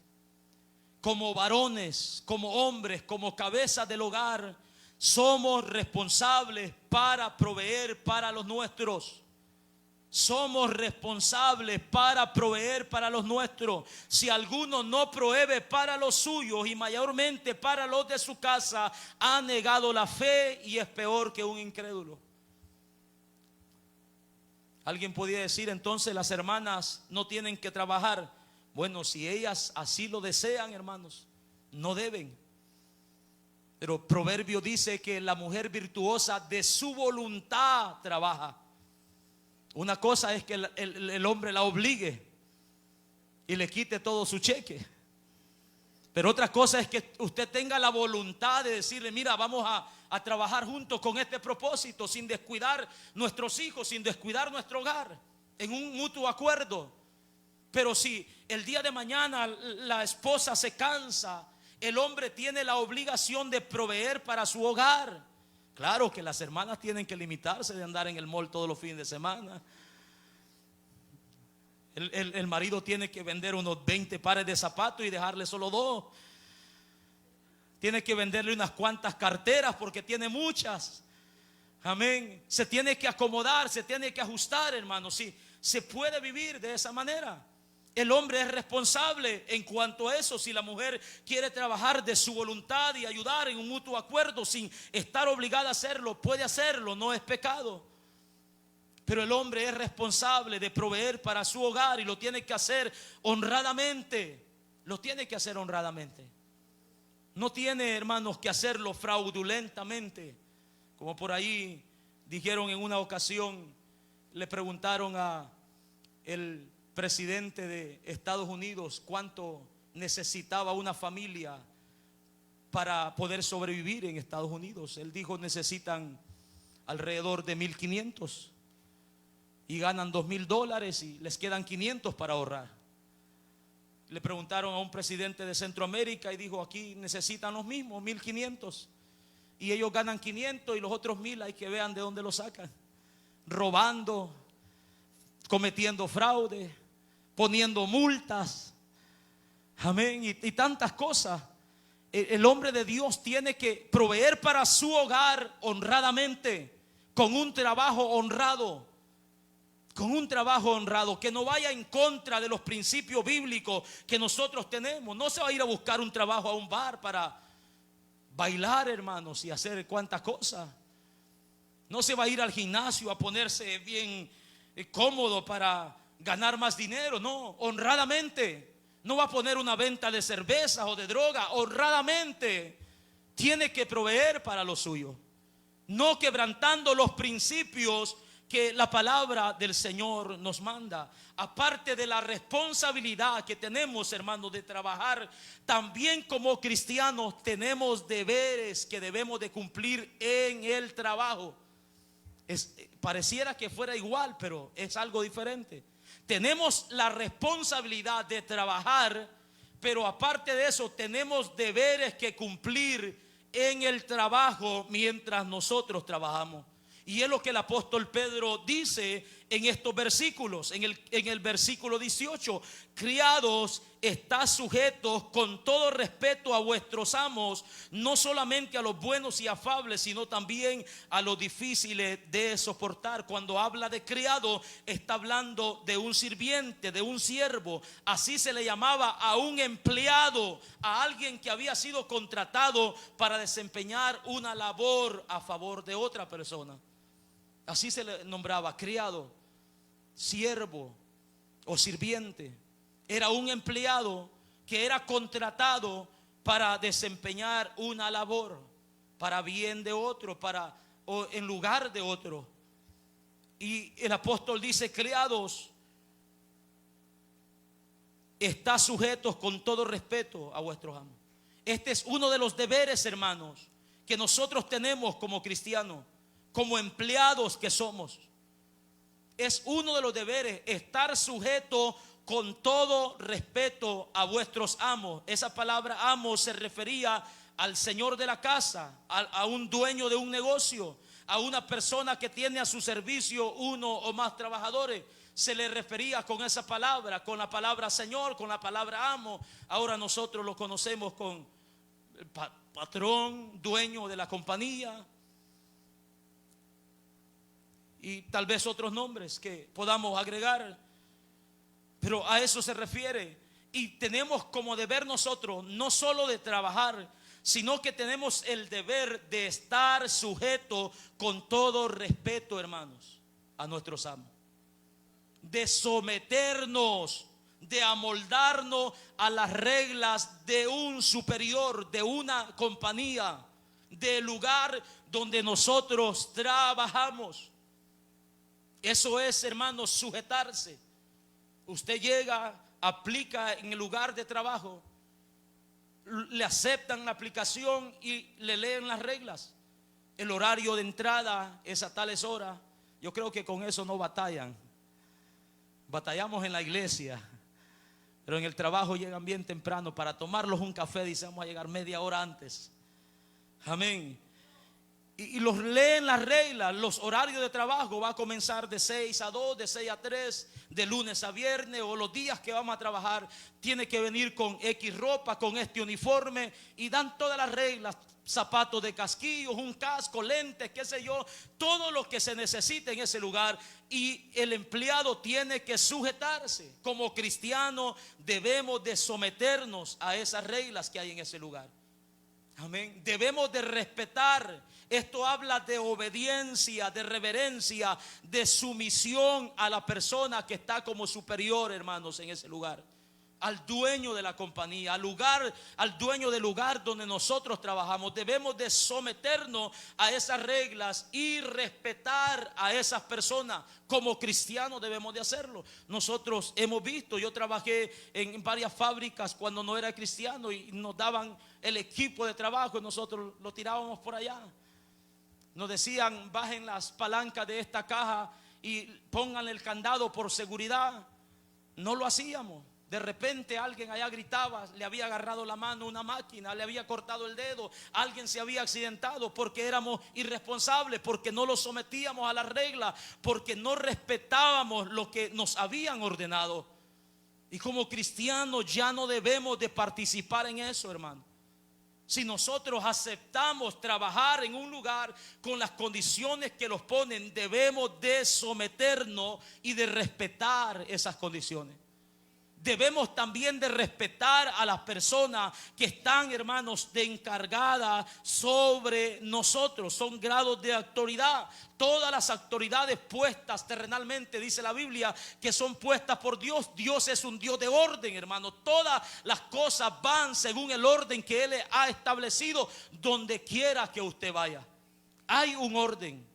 Como varones, como hombres, como cabezas del hogar, somos responsables para proveer para los nuestros. Somos responsables para proveer para los nuestros. Si alguno no provee para los suyos y mayormente para los de su casa, ha negado la fe y es peor que un incrédulo. Alguien podría decir, entonces las hermanas no tienen que trabajar. Bueno, si ellas así lo desean, hermanos, no deben. Pero Proverbio dice que la mujer virtuosa de su voluntad trabaja. Una cosa es que el hombre la obligue y le quite todo su cheque. Pero otra cosa es que usted tenga la voluntad de decirle: mira, vamos a trabajar juntos con este propósito, sin descuidar nuestros hijos, sin descuidar nuestro hogar, en un mutuo acuerdo. Pero si el día de mañana la esposa se cansa, el hombre tiene la obligación de proveer para su hogar. Claro que las hermanas tienen que limitarse de andar en el mall todos los fines de semana. El marido tiene que vender unos 20 pares de zapatos y dejarle solo 2. Tiene que venderle unas cuantas carteras porque tiene muchas. Amén. Se tiene que acomodar, se tiene que ajustar, hermano. Sí, se puede vivir de esa manera. El hombre es responsable en cuanto a eso. Si la mujer quiere trabajar de su voluntad y ayudar en un mutuo acuerdo sin estar obligada a hacerlo, puede hacerlo, no es pecado. Pero el hombre es responsable de proveer para su hogar y lo tiene que hacer honradamente. Lo tiene que hacer honradamente. No tiene, hermanos, que hacerlo fraudulentamente. Como por ahí dijeron en una ocasión, le preguntaron a el presidente de Estados Unidos cuánto necesitaba una familia para poder sobrevivir en Estados Unidos. Él dijo: necesitan alrededor de 1,500 y ganan $2,000 y les quedan 500 para ahorrar. Le preguntaron a un presidente de Centroamérica y dijo: aquí necesitan los mismos, 1,500, y ellos ganan 500 y los otros 1,000 hay que vean de dónde lo sacan, robando, cometiendo fraude, poniendo multas, amén, y tantas cosas. El hombre de Dios tiene que proveer para su hogar honradamente, con un trabajo honrado, que no vaya en contra de los principios bíblicos que nosotros tenemos. No se va a ir a buscar un trabajo a un bar para bailar, hermanos, y hacer cuantas cosas. No se va a ir al gimnasio a ponerse bien cómodo para ganar más dinero. No, honradamente. No va a poner una venta de cerveza o de droga. Honradamente tiene que proveer para lo suyo, no quebrantando los principios que la palabra del Señor nos manda. Aparte de la responsabilidad que tenemos, hermanos, de trabajar, también como cristianos tenemos deberes que debemos de cumplir en el trabajo. Pareciera que fuera igual, pero es algo diferente. Tenemos la responsabilidad de trabajar, pero aparte de eso tenemos deberes que cumplir en el trabajo mientras nosotros trabajamos. Y es lo que el apóstol Pedro dice en estos versículos. En el versículo 18: criados, estad sujetos con todo respeto a vuestros amos, no solamente a los buenos y afables, sino también a los difíciles de soportar. Cuando habla de criado, está hablando de un sirviente, de un siervo. Así se le llamaba a un empleado, a alguien que había sido contratado para desempeñar una labor a favor de otra persona. Así se le nombraba: criado, siervo o sirviente. Era un empleado que era contratado para desempeñar una labor, para bien de otro, o en lugar de otro. Y el apóstol dice: criados, está sujetos con todo respeto a vuestros amos. Este es uno de los deberes, hermanos, que nosotros tenemos como cristianos, como empleados que somos. Es uno de los deberes, estar sujeto con todo respeto a vuestros amos. Esa palabra amo se refería al señor de la casa, a un dueño de un negocio, a una persona que tiene a su servicio uno o más trabajadores. Se le refería con esa palabra, con la palabra señor, con la palabra amo. Ahora nosotros lo conocemos con el patrón, dueño de la compañía, y tal vez otros nombres que podamos agregar, pero a eso se refiere. Y tenemos como deber nosotros no solo de trabajar, sino que tenemos el deber de estar sujeto con todo respeto, hermanos, a nuestros amos, de someternos, de amoldarnos a las reglas de un superior, de una compañía, del lugar donde nosotros trabajamos. Eso es, hermanos, sujetarse. Usted llega, aplica en el lugar de trabajo, le aceptan la aplicación y le leen las reglas. El horario de entrada es a tales horas. Yo creo que con eso no batallan. Batallamos en la iglesia, pero en el trabajo llegan bien temprano. Para tomarlos un café dicen: vamos a llegar media hora antes. Amén. Y los leen las reglas. Los horarios de trabajo va a comenzar de 6 a 2, de 6 a 3, de lunes a viernes, o los días que vamos a trabajar tiene que venir con X ropa, con este uniforme, y dan todas las reglas: zapatos de casquillos, un casco, lentes, qué sé yo, todo lo que se necesite en ese lugar. Y el empleado tiene que sujetarse. Como cristiano debemos de someternos a esas reglas que hay en ese lugar. Amén. Debemos de respetar. Esto habla de obediencia, de reverencia, de sumisión a la persona que está como superior, hermanos, en ese lugar. Al dueño de la compañía, al dueño del lugar donde nosotros trabajamos. Debemos de someternos a esas reglas y respetar a esas personas. Como cristianos debemos de hacerlo. Nosotros hemos visto, yo trabajé en varias fábricas cuando no era cristiano, y nos daban el equipo de trabajo y nosotros lo tirábamos por allá. Nos decían: bajen las palancas de esta caja y pongan el candado por seguridad. No lo hacíamos. De repente alguien allá gritaba, le había agarrado la mano una máquina, le había cortado el dedo, alguien se había accidentado, porque éramos irresponsables, porque no lo sometíamos a las reglas, porque no respetábamos lo que nos habían ordenado. Y como cristianos ya no debemos de participar en eso, hermano. Si nosotros aceptamos trabajar en un lugar con las condiciones que los ponen, debemos de someternos y de respetar esas condiciones. Debemos también de respetar a las personas que están, hermanos, de encargada sobre nosotros. Son grados de autoridad. Todas las autoridades puestas terrenalmente, dice la Biblia, que son puestas por Dios. Dios es un Dios de orden, hermano. Todas las cosas van según el orden que Él ha establecido donde quiera que usted vaya. Hay un orden.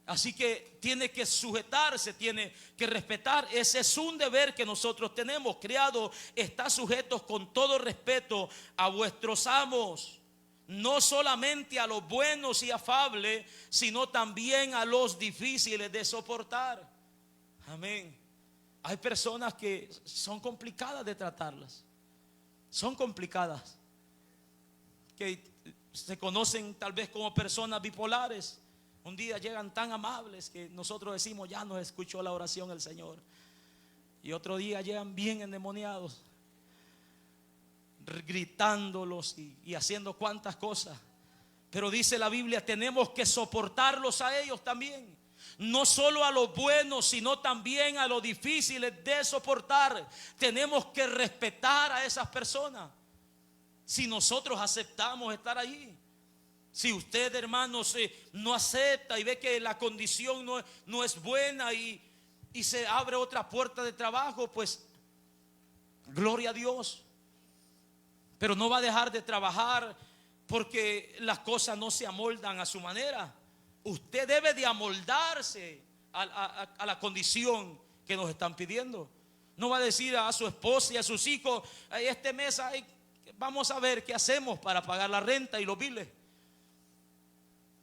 Así que tiene que sujetarse, tiene que respetar. Ese es un deber que nosotros tenemos. Criados, está sujetos con todo respeto a vuestros amos, no solamente a los buenos y afables, sino también a los difíciles de soportar. Amén. Hay personas que son complicadas de tratarlas. Son complicadas, que se conocen tal vez como personas bipolares. Un día llegan tan amables que nosotros decimos: ya nos escuchó la oración el Señor. Y otro día llegan bien endemoniados, gritándolos y haciendo cuantas cosas. Pero dice la Biblia: tenemos que soportarlos a ellos también. No solo a los buenos, sino también a los difíciles de soportar. Tenemos que respetar a esas personas. Si nosotros aceptamos estar allí. Si usted, hermanos, no acepta y ve que la condición no es buena y se abre otra puerta de trabajo, pues gloria a Dios. pero no va a dejar de trabajar porque las cosas no se amoldan a su manera. Usted debe de amoldarse a la condición que nos están pidiendo. No va a decir a su esposa y a sus hijos: este mes vamos a ver qué hacemos para pagar la renta y los biles.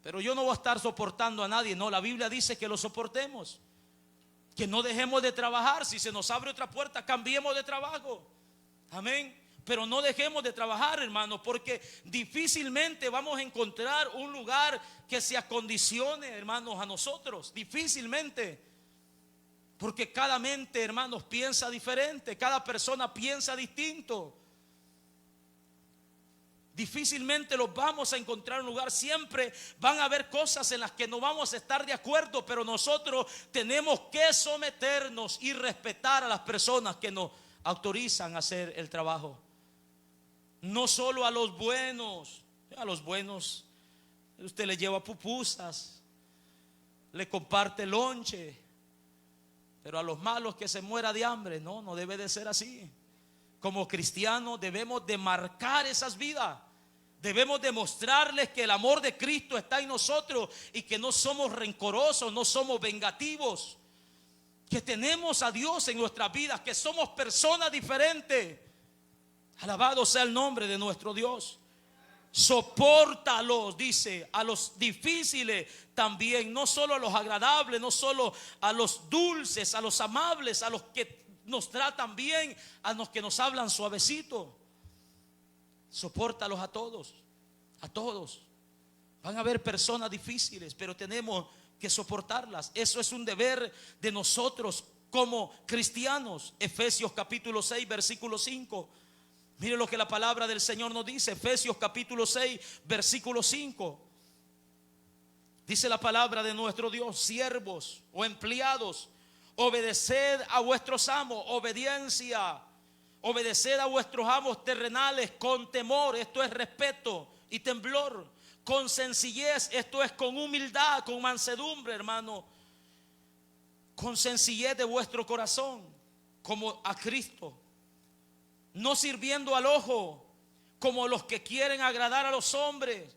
Pero yo no voy a estar soportando a nadie. No, la Biblia dice que lo soportemos, que no dejemos de trabajar. Si se nos abre otra puerta, cambiemos de trabajo. Amén. Pero no dejemos de trabajar, hermanos, porque difícilmente vamos a encontrar un lugar que se acondicione, hermanos, a nosotros. Difícilmente. Porque cada mente, hermanos, piensa diferente. Cada persona piensa distinto. Difícilmente los vamos a encontrar en un lugar. Siempre van a haber cosas en las que no vamos a estar de acuerdo, pero nosotros tenemos que someternos y respetar a las personas que nos autorizan a hacer el trabajo. No solo a los buenos. A los buenos usted le lleva pupusas, le comparte lonche, pero a los malos que se muera de hambre, no debe de ser así. Como cristianos debemos de marcar esas vidas. Debemos demostrarles que el amor de Cristo está en nosotros y que no somos rencorosos, no somos vengativos, que tenemos a Dios en nuestras vidas, que somos personas diferentes. Alabado sea el nombre de nuestro Dios. Sopórtalos, dice, a los difíciles también, no solo a los agradables, no solo a los dulces, a los amables, a los que nos tratan bien, a los que nos hablan suavecito. Sopórtalos a todos, a todos. Van a haber personas difíciles, pero tenemos que soportarlas. Eso es un deber de nosotros como cristianos. Efesios capítulo 6, versículo 5. Mire lo que la palabra del Señor nos dice. Efesios capítulo 6, versículo 5. Dice la palabra de nuestro Dios: siervos o empleados, obedeced a vuestros amos. Obediencia. Obedeced a vuestros amos terrenales con temor, esto es respeto y temblor. Con sencillez, esto es con humildad, con mansedumbre, hermano. Con sencillez de vuestro corazón, como a Cristo. No sirviendo al ojo, como los que quieren agradar a los hombres,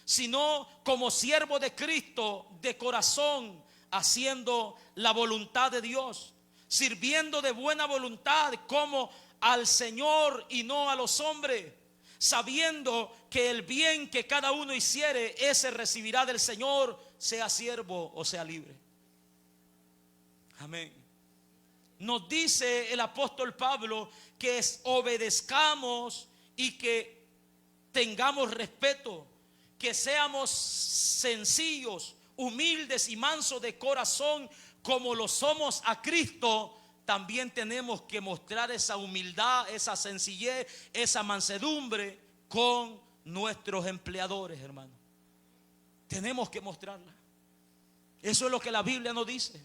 sino como siervo de Cristo de corazón, haciendo la voluntad de Dios. Sirviendo de buena voluntad como al Señor y no a los hombres, sabiendo que el bien que cada uno hiciere, ese recibirá del Señor, sea siervo o sea libre. Amén. Nos dice el apóstol Pablo que obedezcamos y que tengamos respeto, que seamos sencillos, humildes y mansos de corazón, como lo somos a Cristo. También tenemos que mostrar esa humildad, esa sencillez, esa mansedumbre con nuestros empleadores, hermano. Tenemos que mostrarla. Eso es lo que la Biblia nos dice.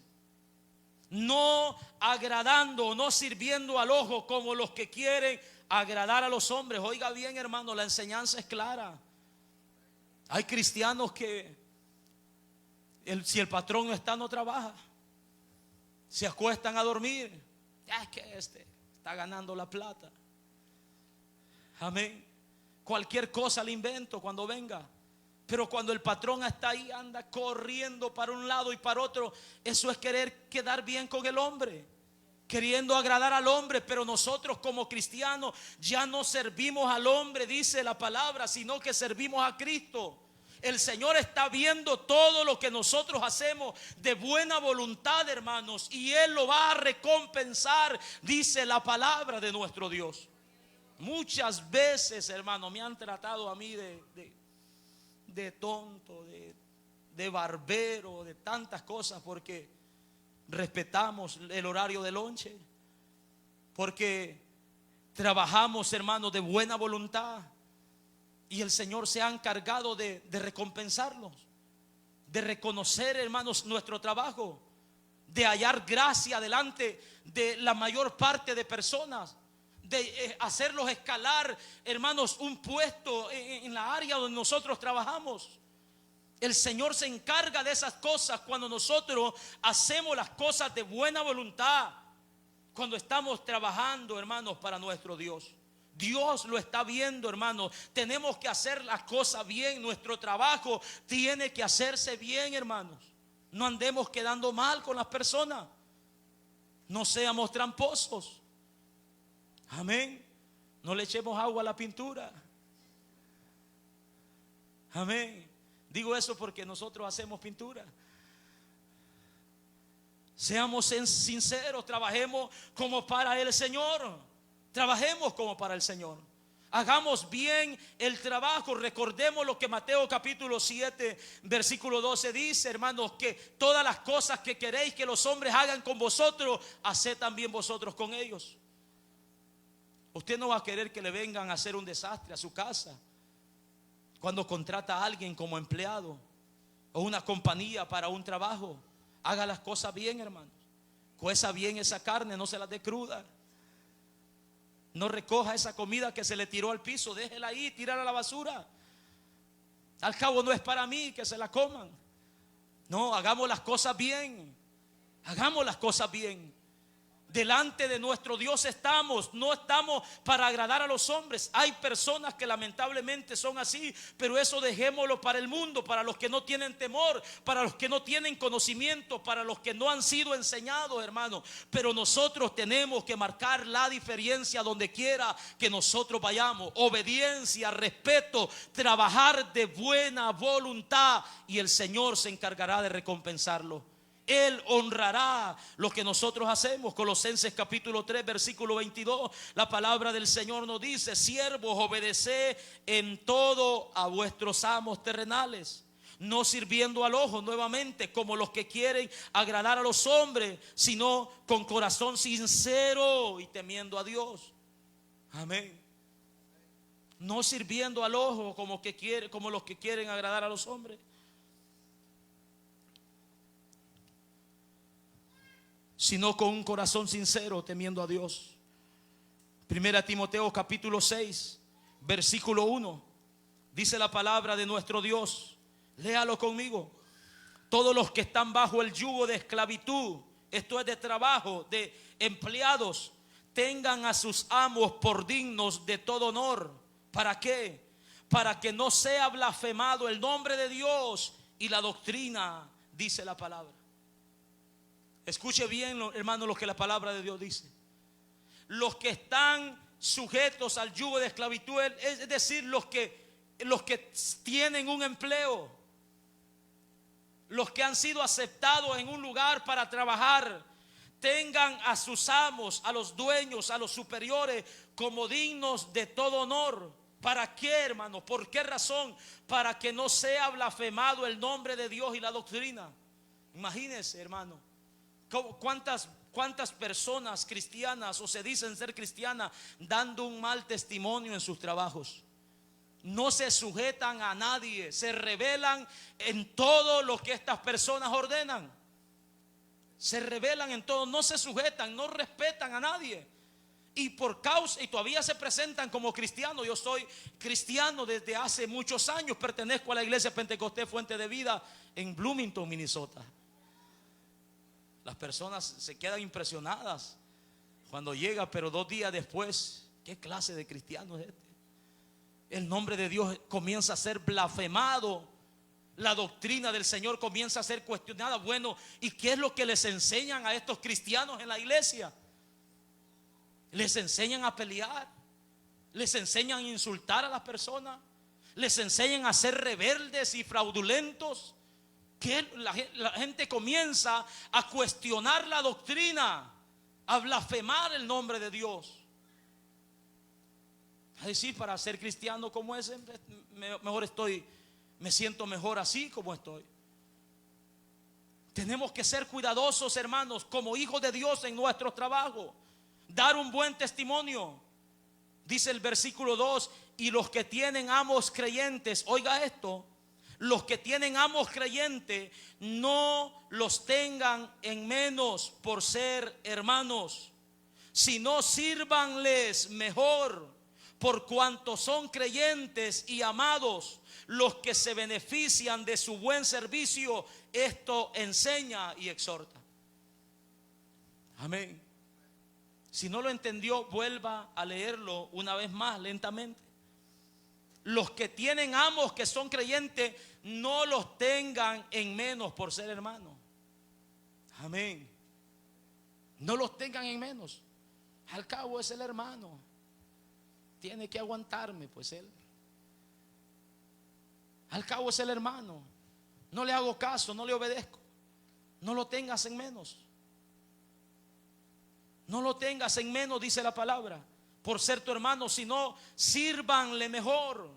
No agradando, no sirviendo al ojo como los que quieren agradar a los hombres. Oiga bien, hermano, la enseñanza es clara. Hay cristianos que si el patrón no está, no trabaja. Se acuestan a dormir. Es que está ganando la plata. Amén. Cualquier cosa le invento cuando venga. Pero cuando el patrón está ahí, anda corriendo para un lado y para otro. Eso es querer quedar bien con el hombre, queriendo agradar al hombre. Pero nosotros como cristianos ya no servimos al hombre, dice la palabra, sino que servimos a Cristo. El Señor está viendo todo lo que nosotros hacemos de buena voluntad, hermanos, y Él lo va a recompensar, dice la palabra de nuestro Dios. Muchas veces, hermano, me han tratado a mí de tonto, de barbero, de tantas cosas, porque respetamos el horario de lonche, porque trabajamos, hermano, de buena voluntad. Y el Señor se ha encargado de recompensarnos, de reconocer, hermanos, nuestro trabajo, de hallar gracia delante de la mayor parte de personas, de hacerlos escalar, hermanos, un puesto en la área donde nosotros trabajamos. El Señor se encarga de esas cosas cuando nosotros hacemos las cosas de buena voluntad, cuando estamos trabajando, hermanos, para nuestro Dios. Dios lo está viendo, hermano. Tenemos que hacer las cosas bien. Nuestro trabajo tiene que hacerse bien, hermanos. No andemos quedando mal con las personas. No seamos tramposos. Amén. No le echemos agua a la pintura. Amén. Digo eso porque nosotros hacemos pintura. Seamos sinceros, trabajemos como para el Señor. Trabajemos como para el Señor. Hagamos bien el trabajo. Recordemos lo que Mateo capítulo 7 versículo 12 dice, hermanos, que todas las cosas que queréis que los hombres hagan con vosotros, haced también vosotros con ellos. Usted no va a querer que le vengan a hacer un desastre a su casa cuando contrata a alguien como empleado o una compañía para un trabajo. Haga las cosas bien, hermanos. Cueza bien esa carne, no se la dé cruda. No recoja esa comida que se le tiró al piso, déjela ahí, tírala a la basura. Al cabo no es para mí que se la coman. No, hagamos las cosas bien. Hagamos las cosas bien. Delante de nuestro Dios estamos, no estamos para agradar a los hombres. Hay personas que lamentablemente son así, pero eso dejémoslo para el mundo, para los que no tienen temor, para los que no tienen conocimiento, para los que no han sido enseñados, hermano. Pero nosotros tenemos que marcar la diferencia donde quiera que nosotros vayamos. Obediencia, respeto, trabajar de buena voluntad, y el Señor se encargará de recompensarlo. Él honrará lo que nosotros hacemos. Colosenses capítulo 3 versículo 22. La palabra del Señor nos dice: siervos, obedeced en todo a vuestros amos terrenales, no sirviendo al ojo, nuevamente, como los que quieren agradar a los hombres, sino con corazón sincero y temiendo a Dios. Amén. No sirviendo al ojo como los que quieren agradar a los hombres, sino con un corazón sincero, temiendo a Dios. Primera Timoteo capítulo 6 versículo 1. Dice la palabra de nuestro Dios. Léalo conmigo. Todos los que están bajo el yugo de esclavitud, esto es de trabajo, de empleados, tengan a sus amos por dignos de todo honor. ¿Para qué? Para que no sea blasfemado el nombre de Dios y la doctrina, dice la palabra. Escuche bien, hermano, lo que la palabra de Dios dice. Los que están sujetos al yugo de esclavitud, es decir, los que tienen un empleo, los que han sido aceptados en un lugar para trabajar, tengan a sus amos, a los dueños, a los superiores como dignos de todo honor. ¿Para qué, hermano? ¿Por qué razón? Para que no sea blasfemado el nombre de Dios y la doctrina. Imagínense, hermano. ¿Cuántas personas cristianas o se dicen ser cristianas dando un mal testimonio en sus trabajos? No se sujetan a nadie, se rebelan en todo lo que estas personas ordenan. Se rebelan en todo, no se sujetan, no respetan a nadie. Y todavía se presentan como cristianos. Yo soy cristiano desde hace muchos años, pertenezco a la iglesia Pentecostés Fuente de Vida en Bloomington, Minnesota. Las personas se quedan impresionadas cuando llega, pero 2 días después, ¿qué clase de cristiano es este? El nombre de Dios comienza a ser blasfemado, la doctrina del Señor comienza a ser cuestionada. Bueno, ¿y qué es lo que les enseñan a estos cristianos en la iglesia? Les enseñan a pelear, les enseñan a insultar a las personas, les enseñan a ser rebeldes y fraudulentos. Que la gente comienza a cuestionar la doctrina, a blasfemar el nombre de Dios. Es decir, para ser cristiano como ese, me siento mejor así como estoy. Tenemos que ser cuidadosos, hermanos, como hijos de Dios en nuestro trabajo. Dar un buen testimonio. Dice el versículo 2: y los que tienen amos creyentes, oiga esto, los que tienen amos creyentes, no los tengan en menos por ser hermanos, sino sírvanles mejor, por cuanto son creyentes y amados. Los que se benefician de su buen servicio, esto enseña y exhorta. Amén. Si no lo entendió, vuelva a leerlo una vez más lentamente. Los que tienen amos que son creyentes, no los tengan en menos por ser hermanos. Amén. No los tengan en menos. Al cabo es el hermano. Tiene que aguantarme, pues él. Al cabo es el hermano. No le hago caso, no le obedezco. No lo tengas en menos. No lo tengas en menos, dice la palabra, por ser tu hermano, sino sírvanle mejor.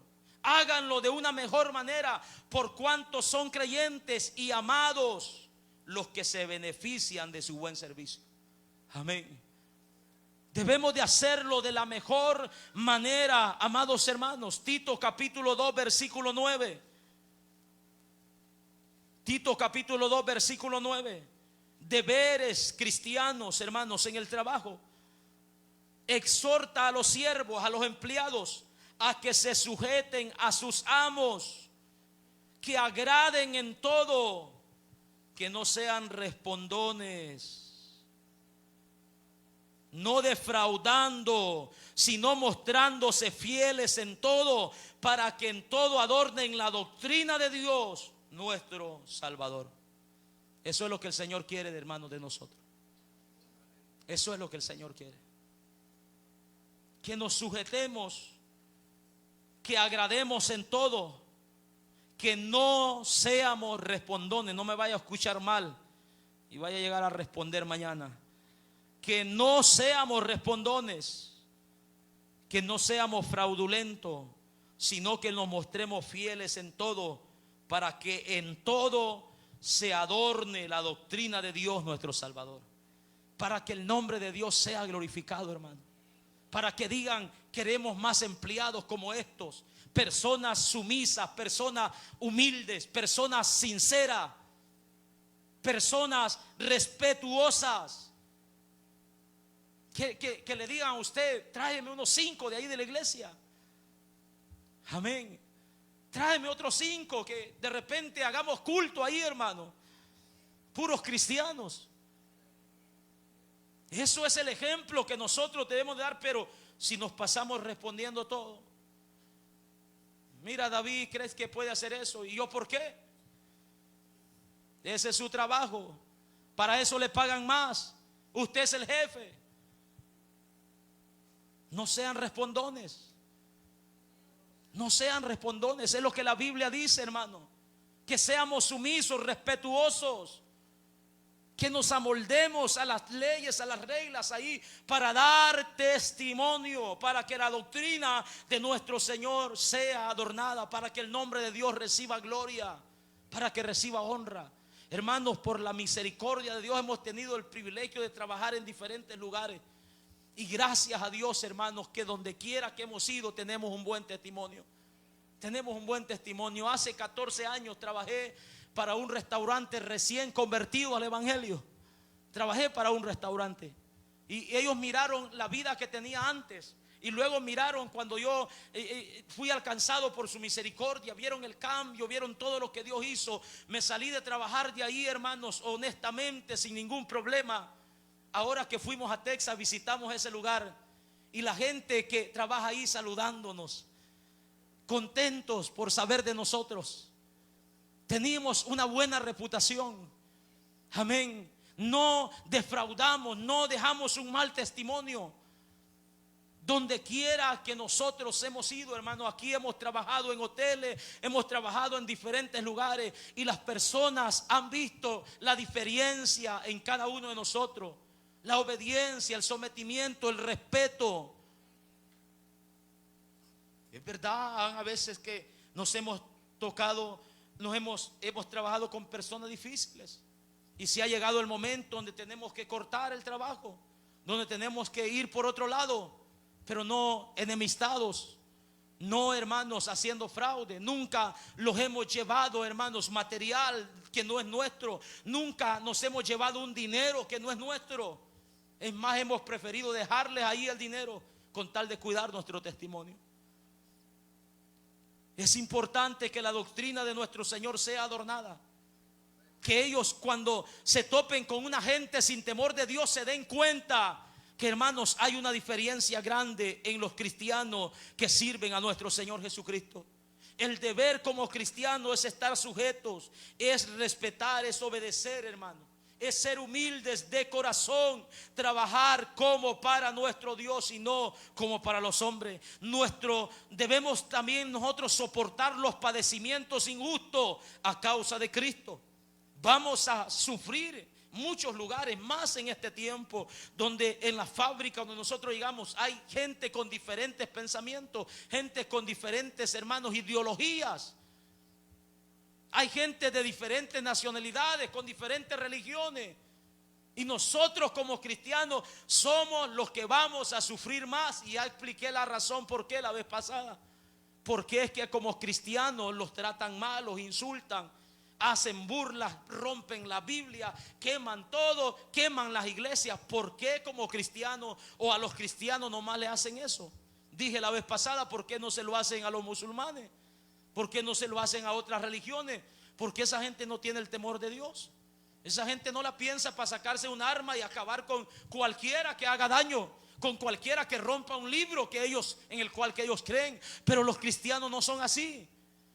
Háganlo de una mejor manera, por cuanto son creyentes y amados los que se benefician de su buen servicio. Amén. Debemos de hacerlo de la mejor manera, amados hermanos. Tito capítulo 2 versículo 9. Tito capítulo 2 versículo 9. Deberes cristianos, hermanos, en el trabajo. Exhorta a los siervos, a los empleados, a que se sujeten a sus amos, que agraden en todo, que no sean respondones, no defraudando, sino mostrándose fieles en todo, para que en todo adornen la doctrina de Dios, nuestro Salvador. Eso es lo que el Señor quiere, hermanos, de nosotros. Eso es lo que el Señor quiere. Que nos sujetemos, que agrademos en todo, que no seamos respondones. No me vaya a escuchar mal y vaya a llegar a responder mañana. Que no seamos respondones, que no seamos fraudulentos, sino que nos mostremos fieles en todo, para que en todo se adorne la doctrina de Dios nuestro Salvador, para que el nombre de Dios sea glorificado, hermano, para que digan: queremos más empleados como estos, personas sumisas, personas humildes, personas sinceras, personas respetuosas. Que le digan a usted: tráeme unos 5 de ahí de la iglesia. Amén. Tráeme otros 5, que de repente hagamos culto ahí, hermano. Puros cristianos. Eso es el ejemplo que nosotros debemos dar. Pero si nos pasamos respondiendo todo: mira, David, ¿crees que puede hacer eso? ¿Y yo por qué? Ese es su trabajo. Para eso le pagan más. Usted es el jefe. No sean respondones. No sean respondones. Es lo que la Biblia dice, hermano. Que seamos sumisos, respetuosos, que nos amoldemos a las leyes, a las reglas ahí, para dar testimonio, para que la doctrina de nuestro Señor sea adornada, para que el nombre de Dios reciba gloria, para que reciba honra. Hermanos, por la misericordia de Dios hemos tenido el privilegio de trabajar en diferentes lugares. Y gracias a Dios, hermanos, que donde quiera que hemos ido tenemos un buen testimonio. Tenemos un buen testimonio. Hace 14 años trabajé para un restaurante recién convertido al evangelio. Trabajé para un restaurante. Y ellos miraron la vida que tenía antes. Y luego miraron cuando yo fui alcanzado por su misericordia. Vieron el cambio, vieron todo lo que Dios hizo. Me salí de trabajar de ahí, hermanos, honestamente, sin ningún problema. Ahora que fuimos a Texas, visitamos ese lugar, y la gente que trabaja ahí saludándonos, contentos por saber de nosotros. Teníamos una buena reputación. Amén. No defraudamos, no dejamos un mal testimonio. Donde quiera que nosotros hemos ido, hermano, aquí hemos trabajado en hoteles, hemos trabajado en diferentes lugares, y las personas han visto la diferencia en cada uno de nosotros. La obediencia, el sometimiento, el respeto. Es verdad, a veces que nos hemos tocado, hemos trabajado con personas difíciles, y si ha llegado el momento donde tenemos que cortar el trabajo, donde tenemos que ir por otro lado, pero no enemistados, no, hermanos, haciendo fraude. Nunca los hemos llevado, hermanos, material que no es nuestro. Nunca nos hemos llevado un dinero que no es nuestro. Es más, hemos preferido dejarles ahí el dinero con tal de cuidar nuestro testimonio. Es importante que la doctrina de nuestro Señor sea adornada. Que ellos, cuando se topen con una gente sin temor de Dios, se den cuenta que, hermanos, hay una diferencia grande en los cristianos que sirven a nuestro Señor Jesucristo. El deber como cristiano es estar sujetos, es respetar, es obedecer, hermano. Es ser humildes de corazón, trabajar como para nuestro Dios y no como para los hombres. Debemos también nosotros soportar los padecimientos injustos a causa de Cristo. Vamos a sufrir muchos lugares, más en este tiempo, donde en la fábrica donde nosotros llegamos hay gente con diferentes pensamientos, gente con diferentes, hermanos, ideologías. Hay gente de diferentes nacionalidades, con diferentes religiones. Y nosotros como cristianos somos los que vamos a sufrir más. Y ya expliqué la razón por qué la vez pasada. Porque es que como cristianos los tratan mal, los insultan, hacen burlas, rompen la Biblia, queman todo, queman las iglesias. ¿Por qué como cristianos o a los cristianos nomás le hacen eso? Dije la vez pasada, ¿por qué no se lo hacen a los musulmanes? ¿Por qué no se lo hacen a otras religiones? Porque esa gente no tiene el temor de Dios. Esa gente no la piensa para sacarse un arma y acabar con cualquiera que haga daño, con cualquiera que rompa un libro en el cual ellos creen. Pero los cristianos no son así.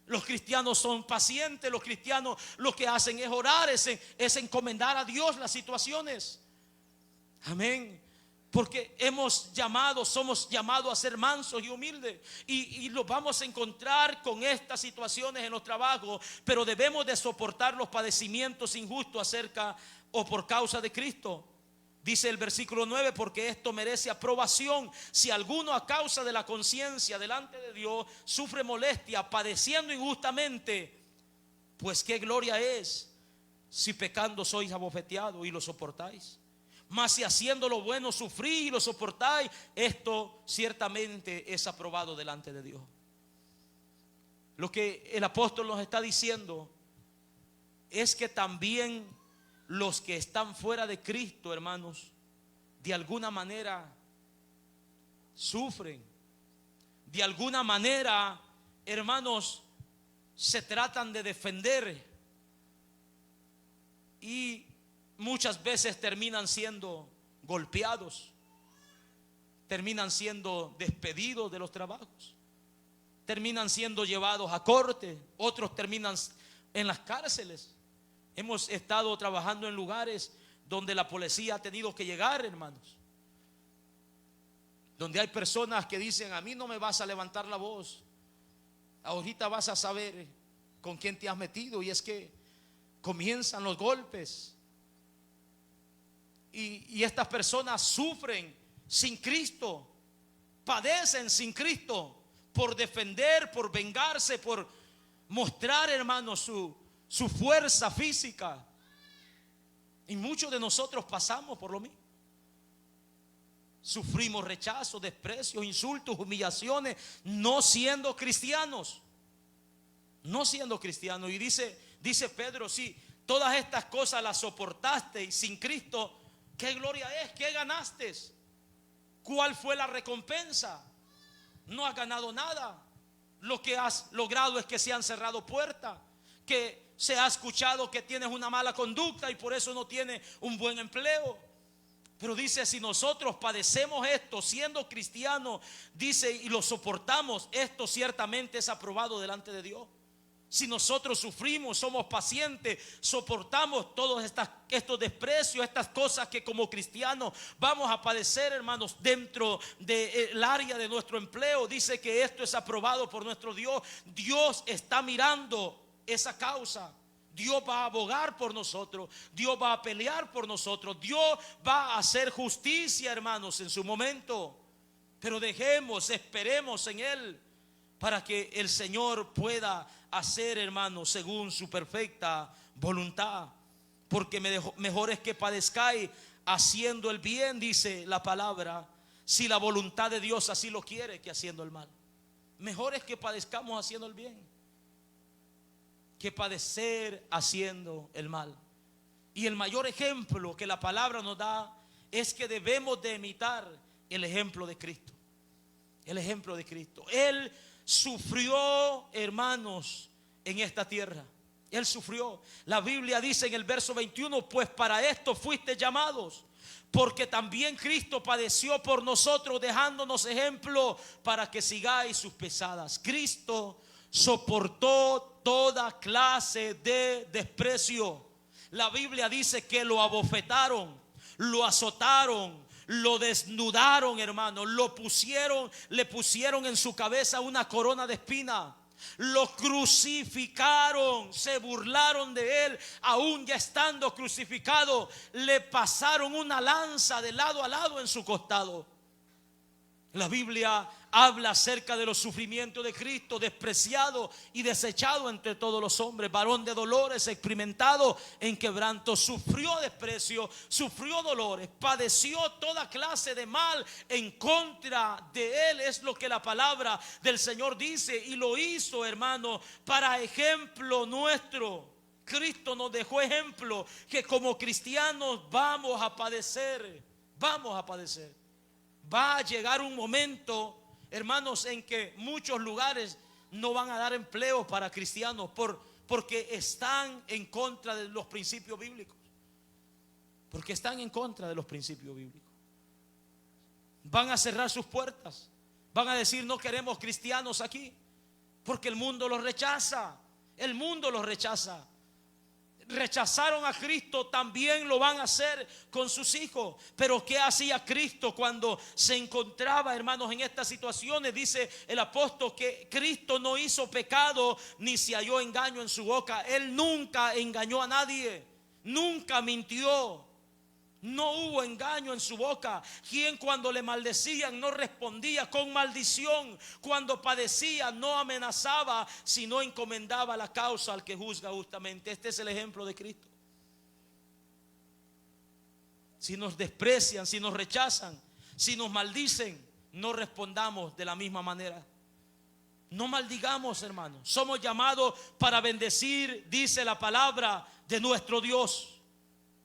Los cristianos son pacientes. Los cristianos lo que hacen es orar, es encomendar a Dios las situaciones. Amén. Porque somos llamados a ser mansos y humildes. Y los vamos a encontrar con estas situaciones en los trabajos. Pero debemos de soportar los padecimientos injustos acerca o por causa de Cristo. Dice el versículo 9, porque esto merece aprobación si alguno a causa de la conciencia delante de Dios sufre molestia, padeciendo injustamente. Pues qué gloria es si pecando sois abofeteados y lo soportáis. Mas si haciendo lo bueno sufrís y lo soportáis, esto ciertamente es aprobado delante de Dios. Lo que el apóstol nos está diciendo es que también los que están fuera de Cristo, hermanos, de alguna manera sufren. De alguna manera, hermanos, se tratan de defender y muchas veces terminan siendo golpeados, terminan siendo despedidos de los trabajos, terminan siendo llevados a corte, otros terminan en las cárceles. Hemos estado trabajando en lugares donde la policía ha tenido que llegar, hermanos, donde hay personas que dicen: a mí no me vas a levantar la voz, ahorita vas a saber con quién te has metido. Y es que comienzan los golpes. Y estas personas sufren sin Cristo, padecen sin Cristo, por defender, por vengarse, por mostrar, hermanos, su fuerza física. Y muchos de nosotros pasamos por lo mismo. Sufrimos rechazo, desprecios, insultos, humillaciones, no siendo cristianos. No siendo cristianos. Y dice Pedro: si todas estas cosas las soportaste y sin Cristo, ¿qué gloria es? ¿Qué ganaste? ¿Cuál fue la recompensa? No has ganado nada. Lo que has logrado es que se han cerrado puertas, que se ha escuchado que tienes una mala conducta y por eso no tienes un buen empleo. Pero dice: si nosotros padecemos esto siendo cristianos, dice, y lo soportamos, esto ciertamente es aprobado delante de Dios. Si nosotros sufrimos, somos pacientes, soportamos todos estos desprecios, estas cosas que como cristianos vamos a padecer, hermanos, dentro del área de nuestro empleo, dice que esto es aprobado por nuestro Dios. Dios está mirando esa causa. Dios va a abogar por nosotros, Dios va a pelear por nosotros, Dios va a hacer justicia, hermanos, en su momento. Pero esperemos en Él, para que el Señor pueda hacer, hermanos, según su perfecta voluntad. Porque mejor es que padezcáis haciendo el bien, dice la palabra, si la voluntad de Dios así lo quiere, que haciendo el mal. Mejor es que padezcamos haciendo el bien que padecer haciendo el mal. Y el mayor ejemplo que la palabra nos da es que debemos de imitar el ejemplo de Cristo. El ejemplo de Cristo. Él sufrió, hermanos, en esta tierra. Él sufrió. La Biblia dice en el verso 21, pues para esto fuiste llamados, porque también Cristo padeció por nosotros, dejándonos ejemplo para que sigáis sus pesadas. Cristo soportó toda clase de desprecio. La Biblia dice que lo abofetaron, lo azotaron, lo desnudaron, hermano, le pusieron en su cabeza una corona de espina. Lo crucificaron, se burlaron de él, aún ya estando crucificado, le pasaron una lanza de lado a lado en su costado. La Biblia habla acerca de los sufrimientos de Cristo, despreciado y desechado entre todos los hombres, varón de dolores, experimentado en quebranto, sufrió desprecio, sufrió dolores, padeció toda clase de mal en contra de él. Es lo que la palabra del Señor dice, y lo hizo, hermano, para ejemplo nuestro. Cristo nos dejó ejemplo que como cristianos vamos a padecer. Va a llegar un momento, hermanos, en que muchos lugares no van a dar empleo para cristianos porque están en contra de los principios bíblicos. Porque están en contra de los principios bíblicos. Van a cerrar sus puertas. Van a decir: no queremos cristianos aquí, porque el mundo los rechaza. El mundo los rechaza. Rechazaron a Cristo, también lo van a hacer con sus hijos. Pero ¿qué hacía Cristo cuando se encontraba, hermanos, en estas situaciones? Dice el apóstol que Cristo no hizo pecado ni se halló engaño en su boca. Él nunca engañó a nadie, nunca mintió. No hubo engaño en su boca. Quien cuando le maldecían no respondía con maldición. Cuando padecía no amenazaba, sino encomendaba la causa al que juzga justamente. Este es el ejemplo de Cristo. Si nos desprecian, si nos rechazan, si nos maldicen, no respondamos de la misma manera. No maldigamos, hermanos. Somos llamados para bendecir, dice la palabra de nuestro Dios.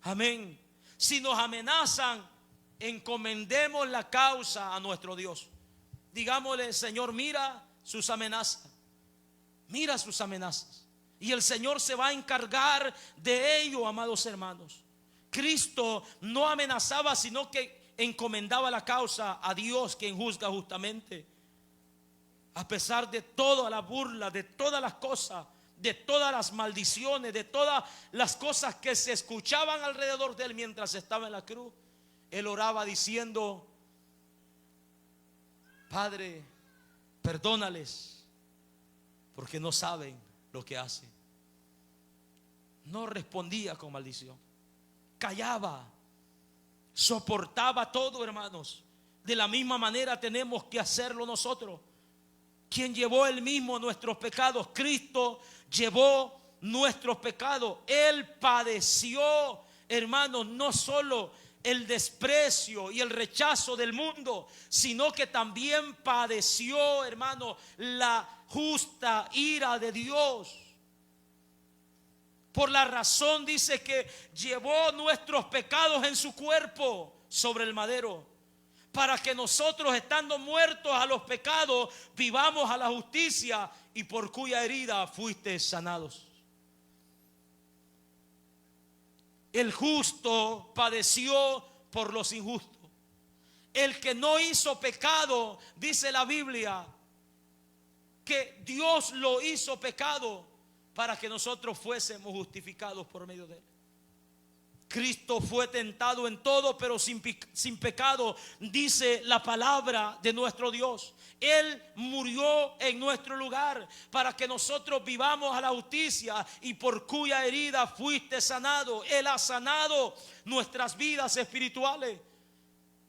Amén. Si nos amenazan, encomendemos la causa a nuestro Dios. Digámosle: Señor, mira sus amenazas. Mira sus amenazas. Y el Señor se va a encargar de ello, amados hermanos. Cristo no amenazaba, sino que encomendaba la causa a Dios, quien juzga justamente. A pesar de toda la burla, de todas las cosas, de todas las maldiciones, de todas las cosas que se escuchaban alrededor de él mientras estaba en la cruz, él oraba diciendo: Padre, perdónales, porque no saben lo que hacen. No respondía con maldición, callaba, soportaba todo, hermanos. De la misma manera tenemos que hacerlo nosotros. Quien llevó él mismo nuestros pecados, Cristo llevó nuestros pecados. Él padeció, hermanos, no solo el desprecio y el rechazo del mundo, sino que también padeció, hermanos, la justa ira de Dios. Por la razón, dice, que llevó nuestros pecados en su cuerpo sobre el madero, para que nosotros, estando muertos a los pecados, vivamos a la justicia, y por cuya herida fuiste sanados. El justo padeció por los injustos. El que no hizo pecado, dice la Biblia, que Dios lo hizo pecado para que nosotros fuésemos justificados por medio de él. Cristo fue tentado en todo, pero sin pecado, dice la palabra de nuestro Dios. Él murió en nuestro lugar para que nosotros vivamos a la justicia, y por cuya herida fuiste sanado. Él ha sanado nuestras vidas espirituales.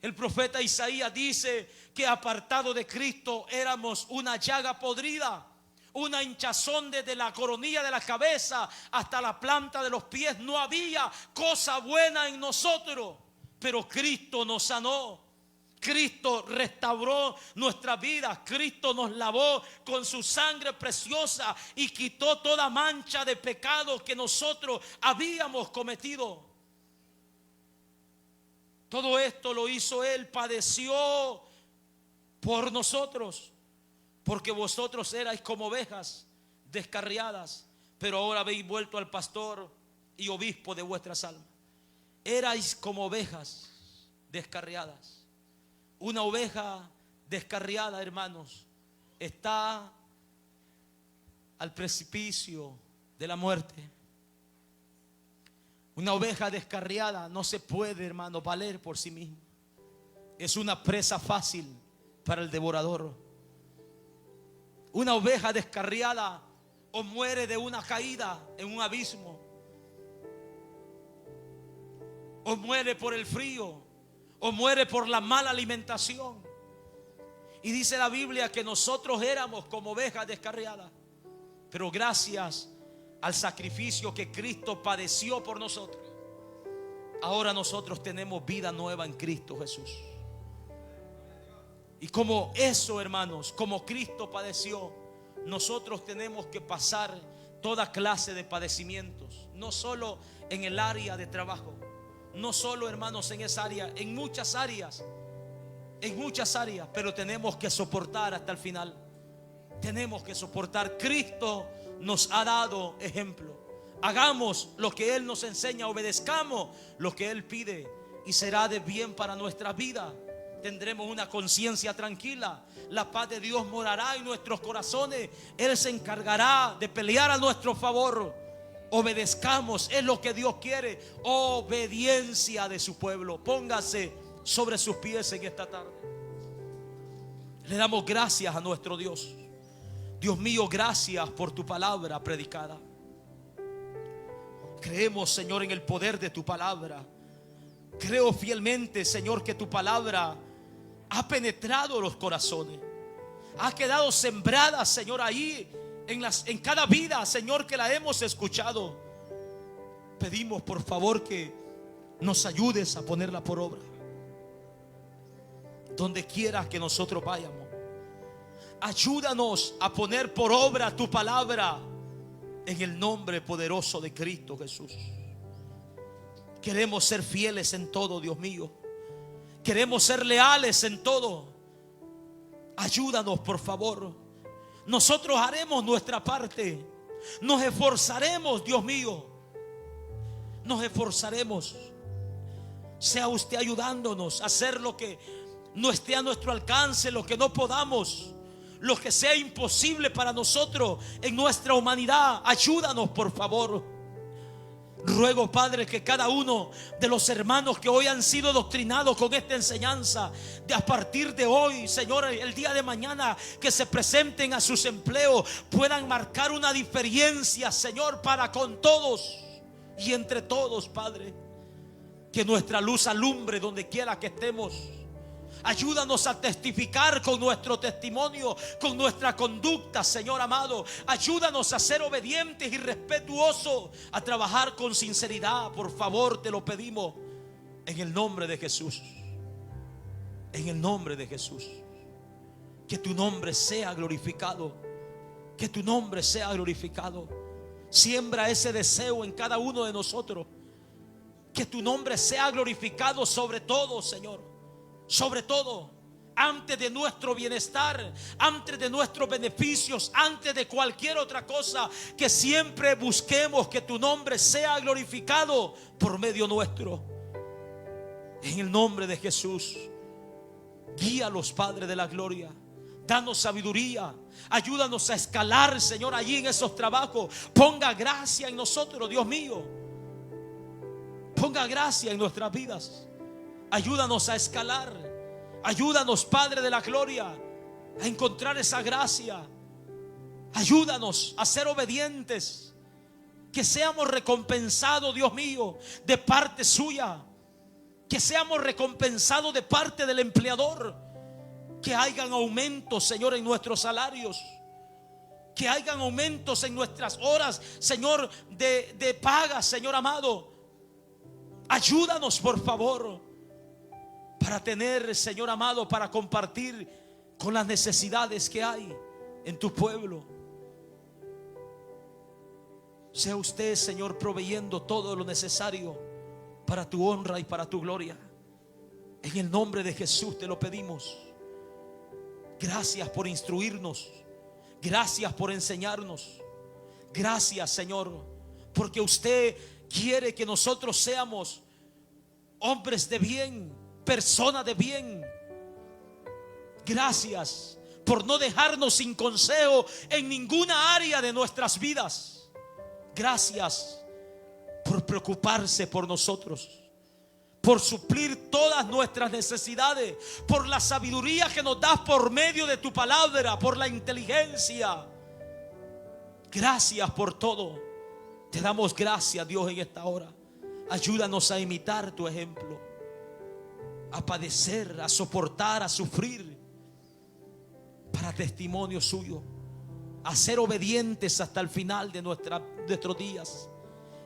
El profeta Isaías dice que apartado de Cristo éramos una llaga podrida, una hinchazón desde la coronilla de la cabeza hasta la planta de los pies. No había cosa buena en nosotros, pero Cristo nos sanó. Cristo restauró nuestra vida. Cristo nos lavó con su sangre preciosa y quitó toda mancha de pecado que nosotros habíamos cometido. Todo esto lo hizo Él, padeció por nosotros. Porque vosotros erais como ovejas descarriadas, pero ahora habéis vuelto al pastor y obispo de vuestras almas. Erais como ovejas descarriadas. Una oveja descarriada, hermanos, está al precipicio de la muerte. Una oveja descarriada no se puede, hermano, valer por sí misma. Es una presa fácil para el devorador. Una oveja descarriada o muere de una caída en un abismo, o muere por el frío, o muere por la mala alimentación. Y dice la Biblia que nosotros éramos como ovejas descarriadas, pero gracias al sacrificio que Cristo padeció por nosotros, ahora nosotros tenemos vida nueva en Cristo Jesús. Y como eso, hermanos, como Cristo padeció, nosotros tenemos que pasar toda clase de padecimientos, no solo en el área de trabajo, no solo, hermanos, en esa área, en muchas áreas, pero tenemos que soportar hasta el final. Tenemos que soportar. Cristo nos ha dado ejemplo. Hagamos lo que Él nos enseña, obedezcamos lo que Él pide, y será de bien para nuestra vida. Tendremos una conciencia tranquila. La paz de Dios morará en nuestros corazones. Él se encargará de pelear a nuestro favor. Obedezcamos, es lo que Dios quiere. Obediencia de su pueblo. Póngase sobre sus pies en esta tarde. Le damos gracias a nuestro Dios. Dios mío, gracias por tu palabra predicada. Creemos, Señor, en el poder de tu palabra. Creo fielmente, Señor, que tu palabra ha penetrado los corazones, ha quedado sembrada, Señor, ahí en cada vida, Señor, que la hemos escuchado. Pedimos, por favor, que nos ayudes a ponerla por obra donde quiera que nosotros vayamos. Ayúdanos a poner por obra tu palabra en el nombre poderoso de Cristo Jesús. Queremos ser fieles en todo, Dios mío. Queremos ser leales en todo. Ayúdanos, por favor. Nosotros haremos nuestra parte. Nos esforzaremos, Dios mío. Nos esforzaremos. Sea usted ayudándonos a hacer lo que no esté a nuestro alcance, lo que no podamos, lo que sea imposible para nosotros en nuestra humanidad. Ayúdanos, por favor. Ruego, Padre, que cada uno de los hermanos que hoy han sido doctrinados con esta enseñanza, de a partir de hoy, Señor, el día de mañana, que se presenten a sus empleos, puedan marcar una diferencia, Señor, para con todos y entre todos, Padre. Que nuestra luz alumbre donde quiera que estemos. Ayúdanos a testificar con nuestro testimonio, con nuestra conducta, Señor amado. Ayúdanos a ser obedientes y respetuosos, a trabajar con sinceridad. Por favor, te lo pedimos en el nombre de Jesús. En el nombre de Jesús. Que tu nombre sea glorificado. Que tu nombre sea glorificado. Siembra ese deseo en cada uno de nosotros. Que tu nombre sea glorificado sobre todo, Señor. Sobre todo, antes de nuestro bienestar, antes de nuestros beneficios, antes de cualquier otra cosa, que siempre busquemos que tu nombre sea glorificado por medio nuestro. En el nombre de Jesús, guíalos, Padre de la gloria. Danos sabiduría. Ayúdanos a escalar, Señor, allí en esos trabajos. Ponga gracia en nosotros, Dios mío. Ponga gracia en nuestras vidas. Ayúdanos a escalar. Ayúdanos, Padre de la gloria, a encontrar esa gracia. Ayúdanos a ser obedientes. Que seamos recompensados, Dios mío, de parte suya. Que seamos recompensados de parte del empleador. Que hayan aumentos, Señor, en nuestros salarios. Que hayan aumentos en nuestras horas, Señor, de paga, Señor amado. Ayúdanos, por favor, para tener, Señor amado, para compartir con las necesidades que hay en tu pueblo. Sea usted, Señor, proveyendo todo lo necesario para tu honra y para tu gloria. En el nombre de Jesús te lo pedimos. Gracias por instruirnos. Gracias por enseñarnos. Gracias, Señor, porque usted quiere que nosotros seamos hombres de bien, personas de bien. Gracias por no dejarnos sin consejo en ninguna área de nuestras vidas. Gracias por preocuparse por nosotros, por suplir todas nuestras necesidades, por la sabiduría que nos das por medio de tu palabra, por la inteligencia. Gracias por todo. Te damos gracias, Dios, en esta hora. Ayúdanos a imitar tu ejemplo, a padecer, a soportar, a sufrir para testimonio suyo, a ser obedientes hasta el final de nuestros días.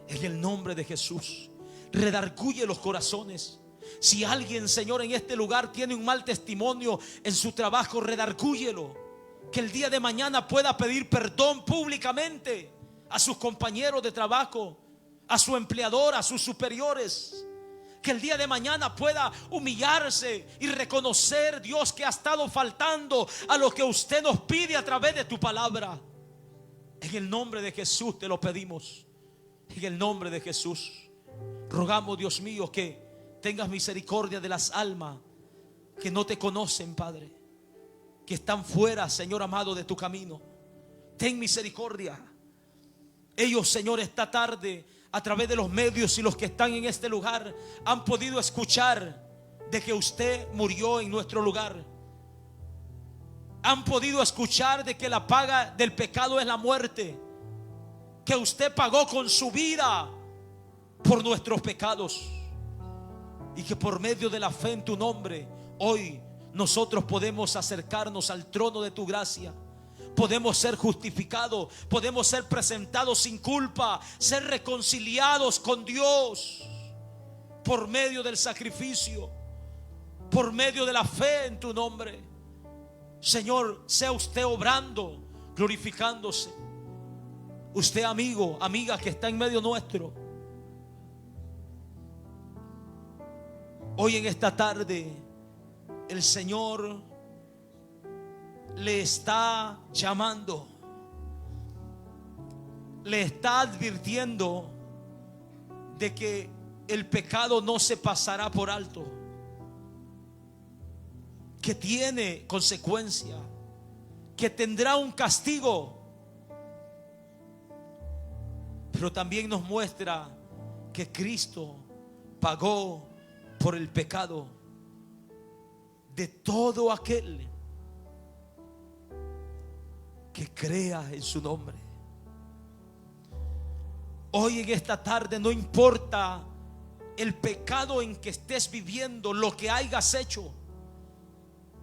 En el nombre de Jesús, redarguye los corazones. Si alguien, Señor, en este lugar tiene un mal testimonio en su trabajo, redargúyelo. Que el día de mañana pueda pedir perdón públicamente a sus compañeros de trabajo, a su empleador, a sus superiores. Que el día de mañana pueda humillarse y reconocer, Dios, que ha estado faltando a lo que usted nos pide a través de tu palabra. En el nombre de Jesús te lo pedimos. En el nombre de Jesús rogamos, Dios mío, que tengas misericordia de las almas que no te conocen, Padre, que están fuera, Señor amado, de tu camino. Ten misericordia. Ellos, Señor, esta tarde, a través de los medios y los que están en este lugar, han podido escuchar de que usted murió en nuestro lugar. Han podido escuchar de que la paga del pecado es la muerte, que usted pagó con su vida por nuestros pecados, y que por medio de la fe en tu nombre hoy nosotros podemos acercarnos al trono de tu gracia. Podemos ser justificados, podemos ser presentados sin culpa, ser reconciliados con Dios por medio del sacrificio, por medio de la fe en tu nombre. Señor, sea usted obrando, glorificándose. Usted, amigo, amiga que está en medio nuestro, hoy en esta tarde el Señor le está llamando, le está advirtiendo de que el pecado no se pasará por alto, que tiene consecuencia, que tendrá un castigo. Pero también nos muestra que Cristo pagó por el pecado de todo aquel que crea en su nombre. Hoy en esta tarde, no importa el pecado en que estés viviendo, lo que hayas hecho,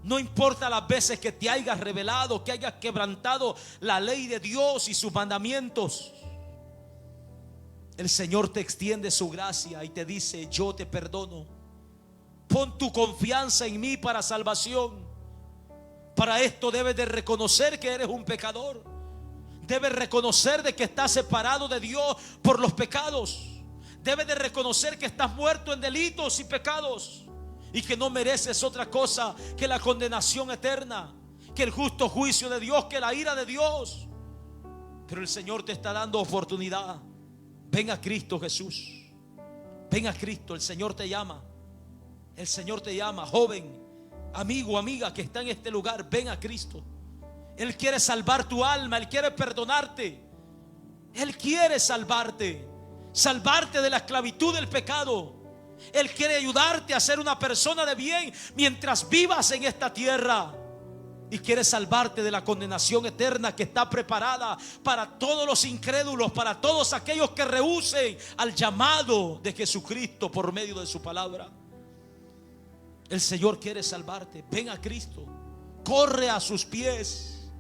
no importa las veces que te hayas revelado, que hayas quebrantado la ley de Dios y sus mandamientos, el Señor te extiende su gracia y te dice: yo te perdono. Pon tu confianza en mí para salvación. Para esto debes de reconocer que eres un pecador. Debes reconocer de que estás separado de Dios por los pecados. Debes de reconocer que estás muerto en delitos y pecados, y que no mereces otra cosa que la condenación eterna, que el justo juicio de Dios, que la ira de Dios. Pero el Señor te está dando oportunidad. Ven a Cristo Jesús. Ven a Cristo. El Señor te llama. El Señor te llama, joven, amigo, amiga que está en este lugar. Ven a Cristo. Él quiere salvar tu alma. Él quiere perdonarte. Él quiere salvarte, salvarte de la esclavitud del pecado. Él quiere ayudarte a ser una persona de bien mientras vivas en esta tierra. Y quiere salvarte de la condenación eterna que está preparada para todos los incrédulos, para todos aquellos que rehúsen al llamado de Jesucristo por medio de su palabra. El Señor quiere salvarte. Ven a Cristo. Corre a sus pies.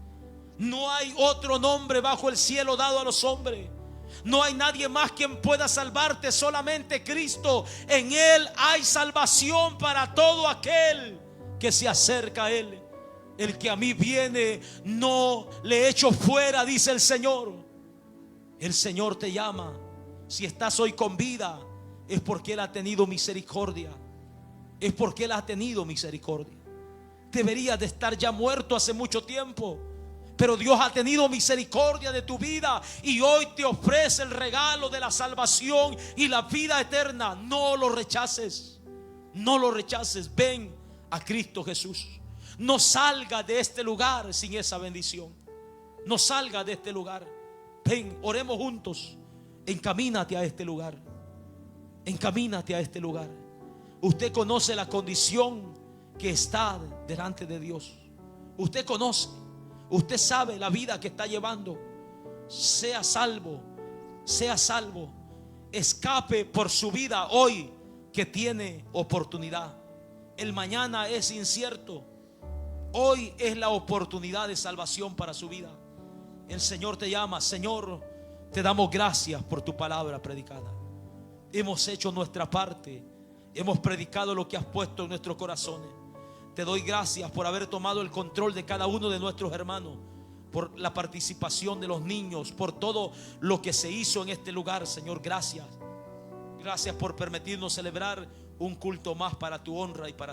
No hay otro nombre bajo el cielo dado a los hombres. No hay nadie más quien pueda salvarte, solamente Cristo. En Él hay salvación para todo aquel que se acerca a Él. El que a mí viene, no le echo fuera, dice el Señor. El Señor te llama. Si estás hoy con vida, es porque Él ha tenido misericordia. Es porque Él ha tenido misericordia. Deberías de estar ya muerto hace mucho tiempo, Pero Dios ha tenido misericordia de tu vida y hoy te ofrece el regalo de la salvación y la vida eterna. No lo rechaces. No lo rechaces. Ven a Cristo Jesús. No salga de este lugar sin esa bendición. No salga de este lugar. Ven, oremos juntos. Encamínate a este lugar. Encamínate a este lugar. Usted conoce la condición que está delante de Dios. Usted conoce. Usted sabe la vida que está llevando. Sea salvo. Sea salvo. Escape por su vida hoy que tiene oportunidad. El mañana es incierto. Hoy es la oportunidad de salvación para su vida. El Señor te llama. Señor, te damos gracias por tu palabra predicada. Hemos hecho nuestra parte. Hemos predicado lo que has puesto en nuestros corazones. Te doy gracias por haber tomado el control de cada uno de nuestros hermanos, por la participación de los niños, por todo lo que se hizo en este lugar. Señor, gracias. Gracias por permitirnos celebrar un culto más para tu honra y para tu